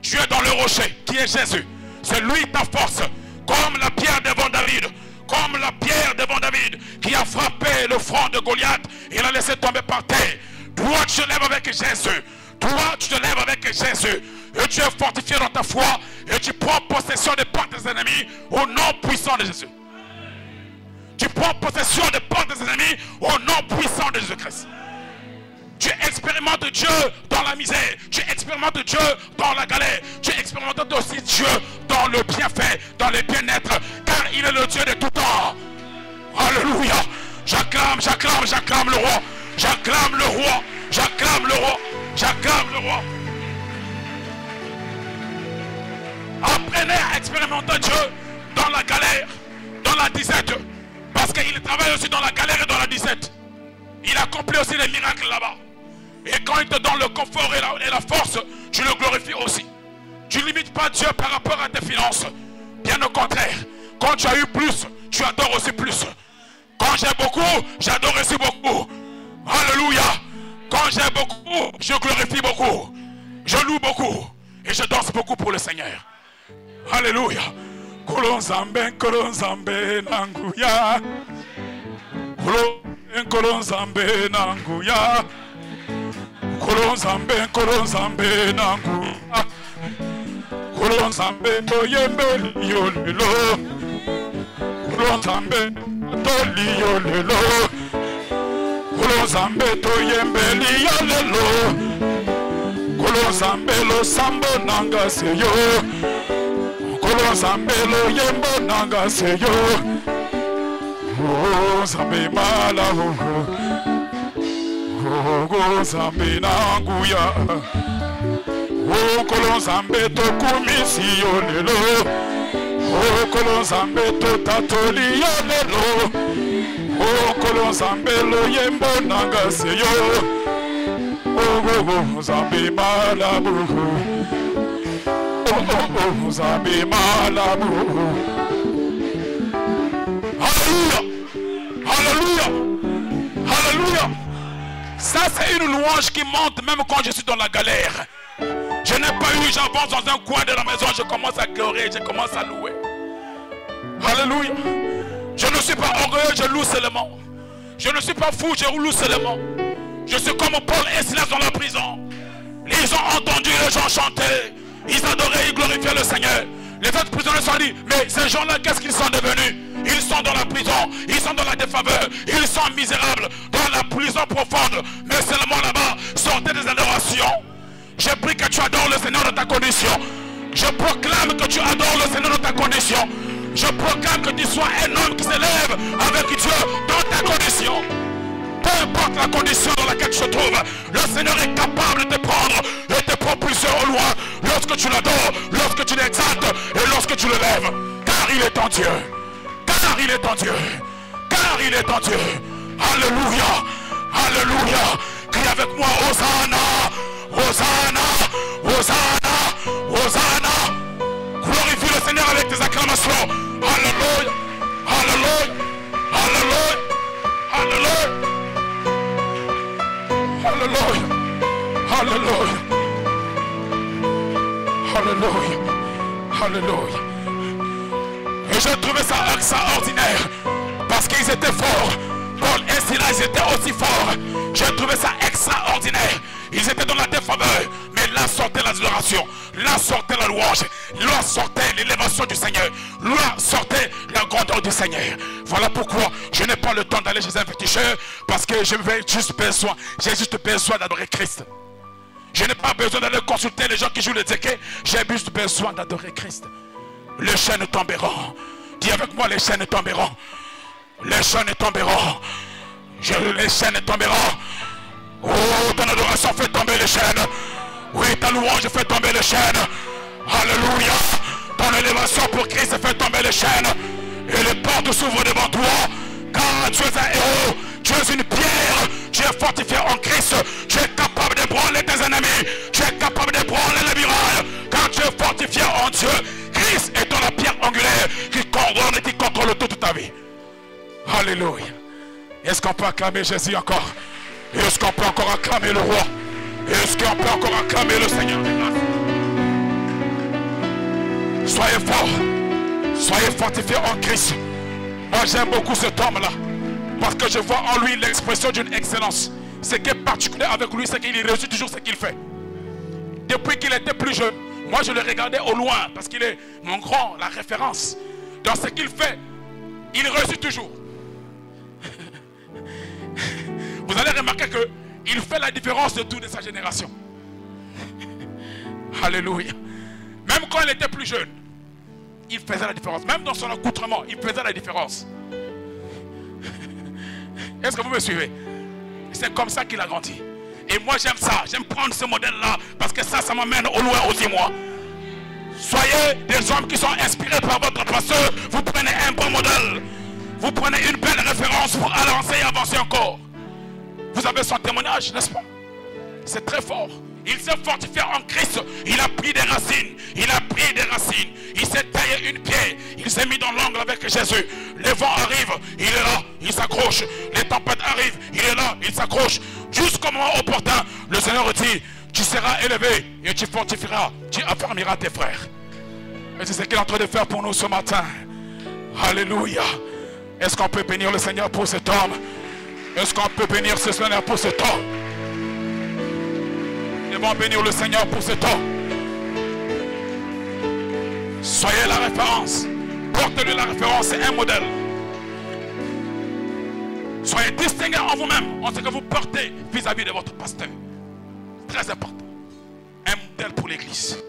Tu es dans le rocher qui est Jésus. C'est lui ta force. Comme la pierre devant David. Comme la pierre devant David qui a frappé le front de Goliath. Il a laissé tomber par terre. Toi, tu te lèves avec Jésus. Toi, tu te lèves avec Jésus. Et tu es fortifié dans ta foi. Et tu prends possession des portes des ennemis au nom puissant de Jésus. Tu prends possession des portes des ennemis au nom puissant de Jésus-Christ. Tu expérimentes Dieu dans la misère. Tu expérimentes Dieu dans la galère. Tu expérimentes aussi Dieu dans le bienfait, dans le bien-être. Car il est le Dieu de tout temps. Alléluia. J'acclame, j'acclame, j'acclame le roi. J'acclame le roi. J'acclame le roi. J'acclame le roi. Apprenez à expérimenter Dieu dans la galère, dans la disette. Parce qu'il travaille aussi dans la galère et dans la disette. Il accomplit aussi les miracles là-bas. Et quand il te donne le confort et la force, tu le glorifies aussi. Tu ne limites pas Dieu par rapport à tes finances. Bien au contraire, quand tu as eu plus, tu adores aussi plus. Quand j'ai beaucoup, j'adore aussi beaucoup. Alléluia. Quand j'ai beaucoup, je glorifie beaucoup. Je loue beaucoup. Et je danse beaucoup pour le Seigneur. Alléluia. Kolonzambe, kolonzambe, nanguya. Kolonzambe, nanguya. Kolonzambe, kolonzambe, nanguya. Kolonzambe, toyembe, yolelo. Kolonzambe, toliyolelo. Kolonzambe, toyembe, yolelo. Kolonzambe, lo sambo nanga seyo. Kolonzambe, lo yembo nanga seyo. Oh, zambe mala, oh, zambe nanguya. Oh, kolonzambe to kumisi yolelo. Oh, kolonzambe to tatoli yolelo. Oh, kolonzambe lo yembo nanga seyo. Oh, zambe malabu. Oh, zambe malabu. Alléluia. Alléluia. Alléluia. Ça c'est une louange qui monte même quand je suis dans la galère. Je n'ai pas eu, j'avance dans un coin de la maison, je commence à pleurer, je commence à louer. Alléluia. Je ne suis pas orgueilleux, je loue seulement. Je ne suis pas fou, je loue seulement. Je suis comme Paul et Silas dans la prison. Ils ont entendu les gens chanter. Ils adoraient, ils glorifiaient le Seigneur. Les autres prisonniers se sont dit, mais ces gens-là, qu'est-ce qu'ils sont devenus? Ils sont dans la prison, ils sont dans la défaveur, ils sont misérables, dans la prison profonde. Mais seulement là-bas, sortez des adorations. Je prie que tu adores le Seigneur dans ta condition. Je proclame que tu adores le Seigneur dans ta condition. Je proclame que tu sois un homme qui s'élève avec Dieu dans ta condition. Peu importe la condition dans laquelle tu te trouves, le Seigneur est capable de te prendre et te propulser au loin lorsque tu l'adores, lorsque tu l'exaltes et lorsque tu le lèves. Car il est en Dieu. Car il est en Dieu. Car il est en Dieu. Alléluia. Alléluia. Crie avec moi, Hosanna. Hosanna, Hosanna, Hosanna. Glorifie le Seigneur avec tes acclamations. Alléluia, Alléluia, Alléluia, Alléluia, Alléluia, Alléluia, Alléluia, Alléluia. Et j'ai trouvé ça extraordinaire parce qu'ils étaient forts. Paul et Silas, ils étaient aussi forts. J'ai trouvé ça extraordinaire. Ils étaient dans la défaveur, mais là sortait l'adoration, là sortait la louange, là sortait l'élévation du Seigneur, là sortait la grandeur du Seigneur. Voilà pourquoi je n'ai pas le temps d'aller chez un féticheur, parce que j'ai juste besoin d'adorer Christ. Je n'ai pas besoin d'aller consulter les gens qui jouent le dzéké, j'ai juste besoin d'adorer Christ. Les chaînes tomberont. Dis avec moi, les chaînes tomberont. Les chaînes tomberont. Les chaînes tomberont. Oh, ton adoration fait tomber les chaînes. Oui, ta louange fait tomber les chaînes. Alléluia. Ton élévation pour Christ fait tomber les chaînes. Et les portes s'ouvrent devant toi. Car tu es un héros. Tu es une pierre. Tu es fortifié en Christ. Tu es capable de branler tes ennemis. Tu es capable de branler les murailles. Car tu es fortifié en Dieu. Christ est dans la pierre angulaire qui coordonne et qui contrôle toute ta vie. Alléluia. Est-ce qu'on peut acclamer Jésus encore? Est-ce qu'on peut encore acclamer le roi? Est-ce qu'on peut encore acclamer le Seigneur des grâces? Soyez forts. Soyez fortifiés en Christ. Moi j'aime beaucoup cet homme-là. Parce que je vois en lui l'expression d'une excellence. Ce qui est particulier avec lui, c'est qu'il réussit toujours ce qu'il fait. Depuis qu'il était plus jeune, moi je le regardais au loin. Parce qu'il est mon grand, la référence. Dans ce qu'il fait, il réussit toujours. Vous allez remarquer qu'il fait la différence de tout de sa génération. Alléluia. Même quand il était plus jeune, il faisait la différence. Même dans son accoutrement, il faisait la différence. Est-ce que vous me suivez? C'est comme ça qu'il a grandi. Et moi j'aime ça. J'aime prendre ce modèle-là. Parce que ça m'amène au loin aussi moi. Soyez des hommes qui sont inspirés par votre pasteur. Vous prenez un bon modèle. Vous prenez une belle référence pour avancer et avancer encore. Vous Vous avez son témoignage, n'est-ce pas? C'est très fort. Il s'est fortifié en Christ. Il a pris des racines. Il a pris des racines. Il s'est taillé une pierre. Il s'est mis dans l'angle avec Jésus. Les vents arrivent. Il est là. Il s'accroche. Les tempêtes arrivent. Il est là. Il s'accroche. Jusqu'au moment opportun, le Seigneur dit, tu seras élevé et tu fortifieras. Tu affermiras tes frères. Et c'est ce qu'il est en train de faire pour nous ce matin. Alléluia. Est-ce qu'on peut bénir le Seigneur pour cet homme? Est-ce qu'on peut bénir ce Seigneur pour cet homme? Nous devons bénir le Seigneur pour cet homme. Soyez la référence. Portez-lui la référence, c'est un modèle. Soyez distingués en vous-même, en ce que vous portez vis-à-vis de votre pasteur. Très important. Un modèle pour l'église.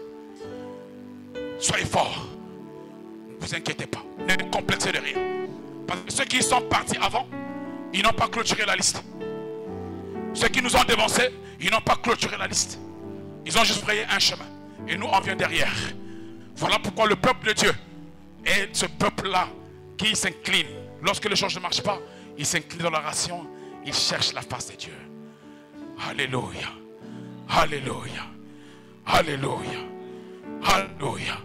Soyez forts. Ne vous inquiétez pas. Ne vous complexez de rien. Parce que ceux qui sont partis avant, ils n'ont pas clôturé la liste. Ceux qui nous ont dévancés, ils n'ont pas clôturé la liste. Ils ont juste frayé un chemin. Et nous, on vient derrière. Voilà pourquoi le peuple de Dieu est ce peuple-là qui s'incline. Lorsque les choses ne marchent pas, il s'incline dans l'oration. Il cherche la face de Dieu. Alléluia. Alléluia. Alléluia. Alléluia.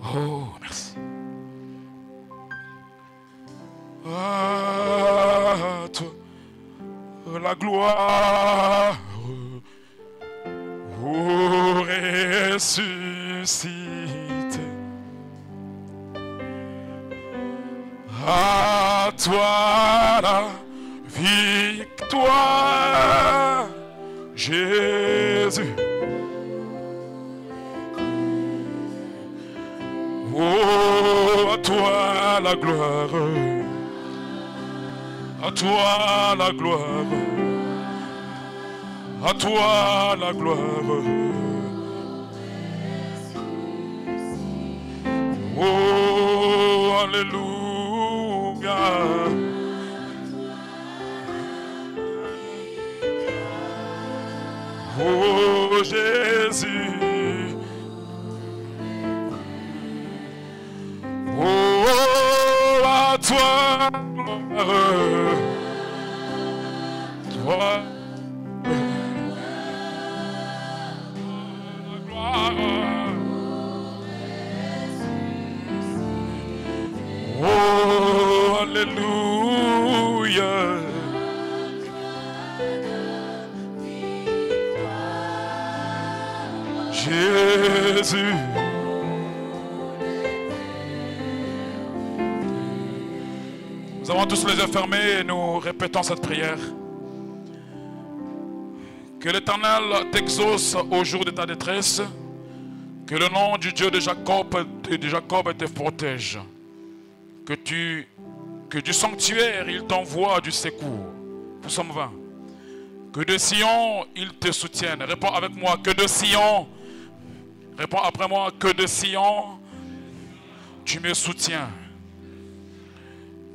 Oh, merci. À toi la gloire, ô ressuscité. À toi la victoire, Jésus. Oh, à toi la gloire, à toi la gloire, à toi la gloire. Oh, alléluia. Oh, Jésus. Oh, à toi, toi, la gloire. Oh, alléluia. Jésus. Nous avons tous les yeux fermés et nous répétons cette prière. Que l'Éternel t'exauce au jour de ta détresse. Que le nom du Dieu de Jacob te protège. Que du sanctuaire il t'envoie du secours. Psaume 20. Que de Sion il te soutienne. Réponds avec moi. Que de Sion. Réponds après moi. Que de Sion tu me soutiens.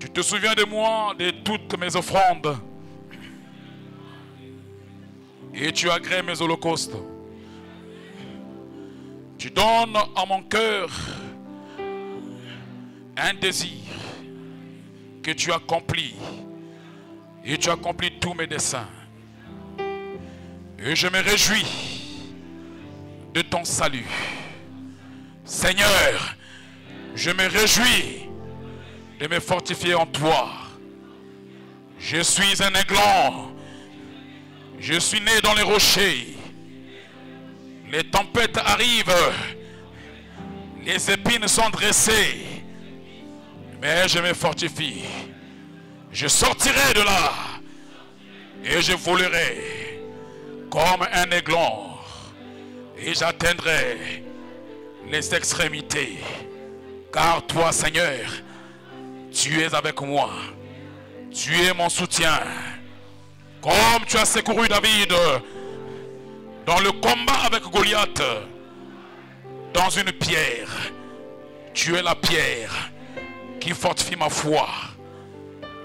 Tu te souviens de moi, de toutes mes offrandes. Et tu agrées mes holocaustes. Tu donnes à mon cœur un désir que tu accomplis. Et tu accomplis tous mes desseins. Et je me réjouis de ton salut. Seigneur, je me réjouis de me fortifier en toi. Je suis un aiglon. Je suis né dans les rochers. Les tempêtes arrivent. Les épines sont dressées. Mais je me fortifie. Je sortirai de là. Et je volerai comme un aiglon. Et j'atteindrai les extrémités. Car toi, Seigneur, tu es avec moi. Tu es mon soutien. Comme tu as secouru David dans le combat avec Goliath. Dans une pierre. Tu es la pierre qui fortifie ma foi.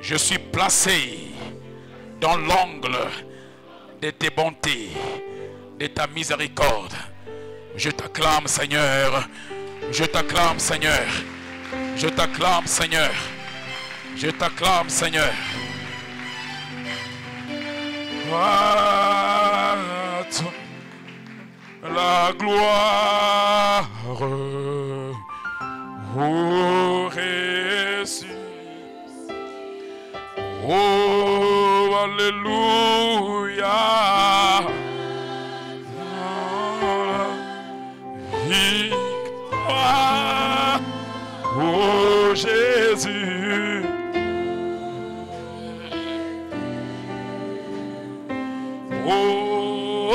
Je suis placé dans l'angle de tes bontés, de ta miséricorde. Je t'acclame, Seigneur. Je t'acclame, Seigneur. Je t'acclame, Seigneur. Je t'acclame, Seigneur. À toi la gloire. Oh, Jésus. Oh, alléluia. Victoire. Oh, Jésus. Oh,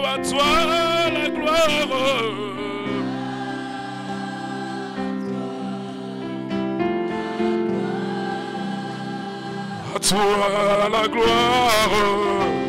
à toi la gloire. À toi la gloire.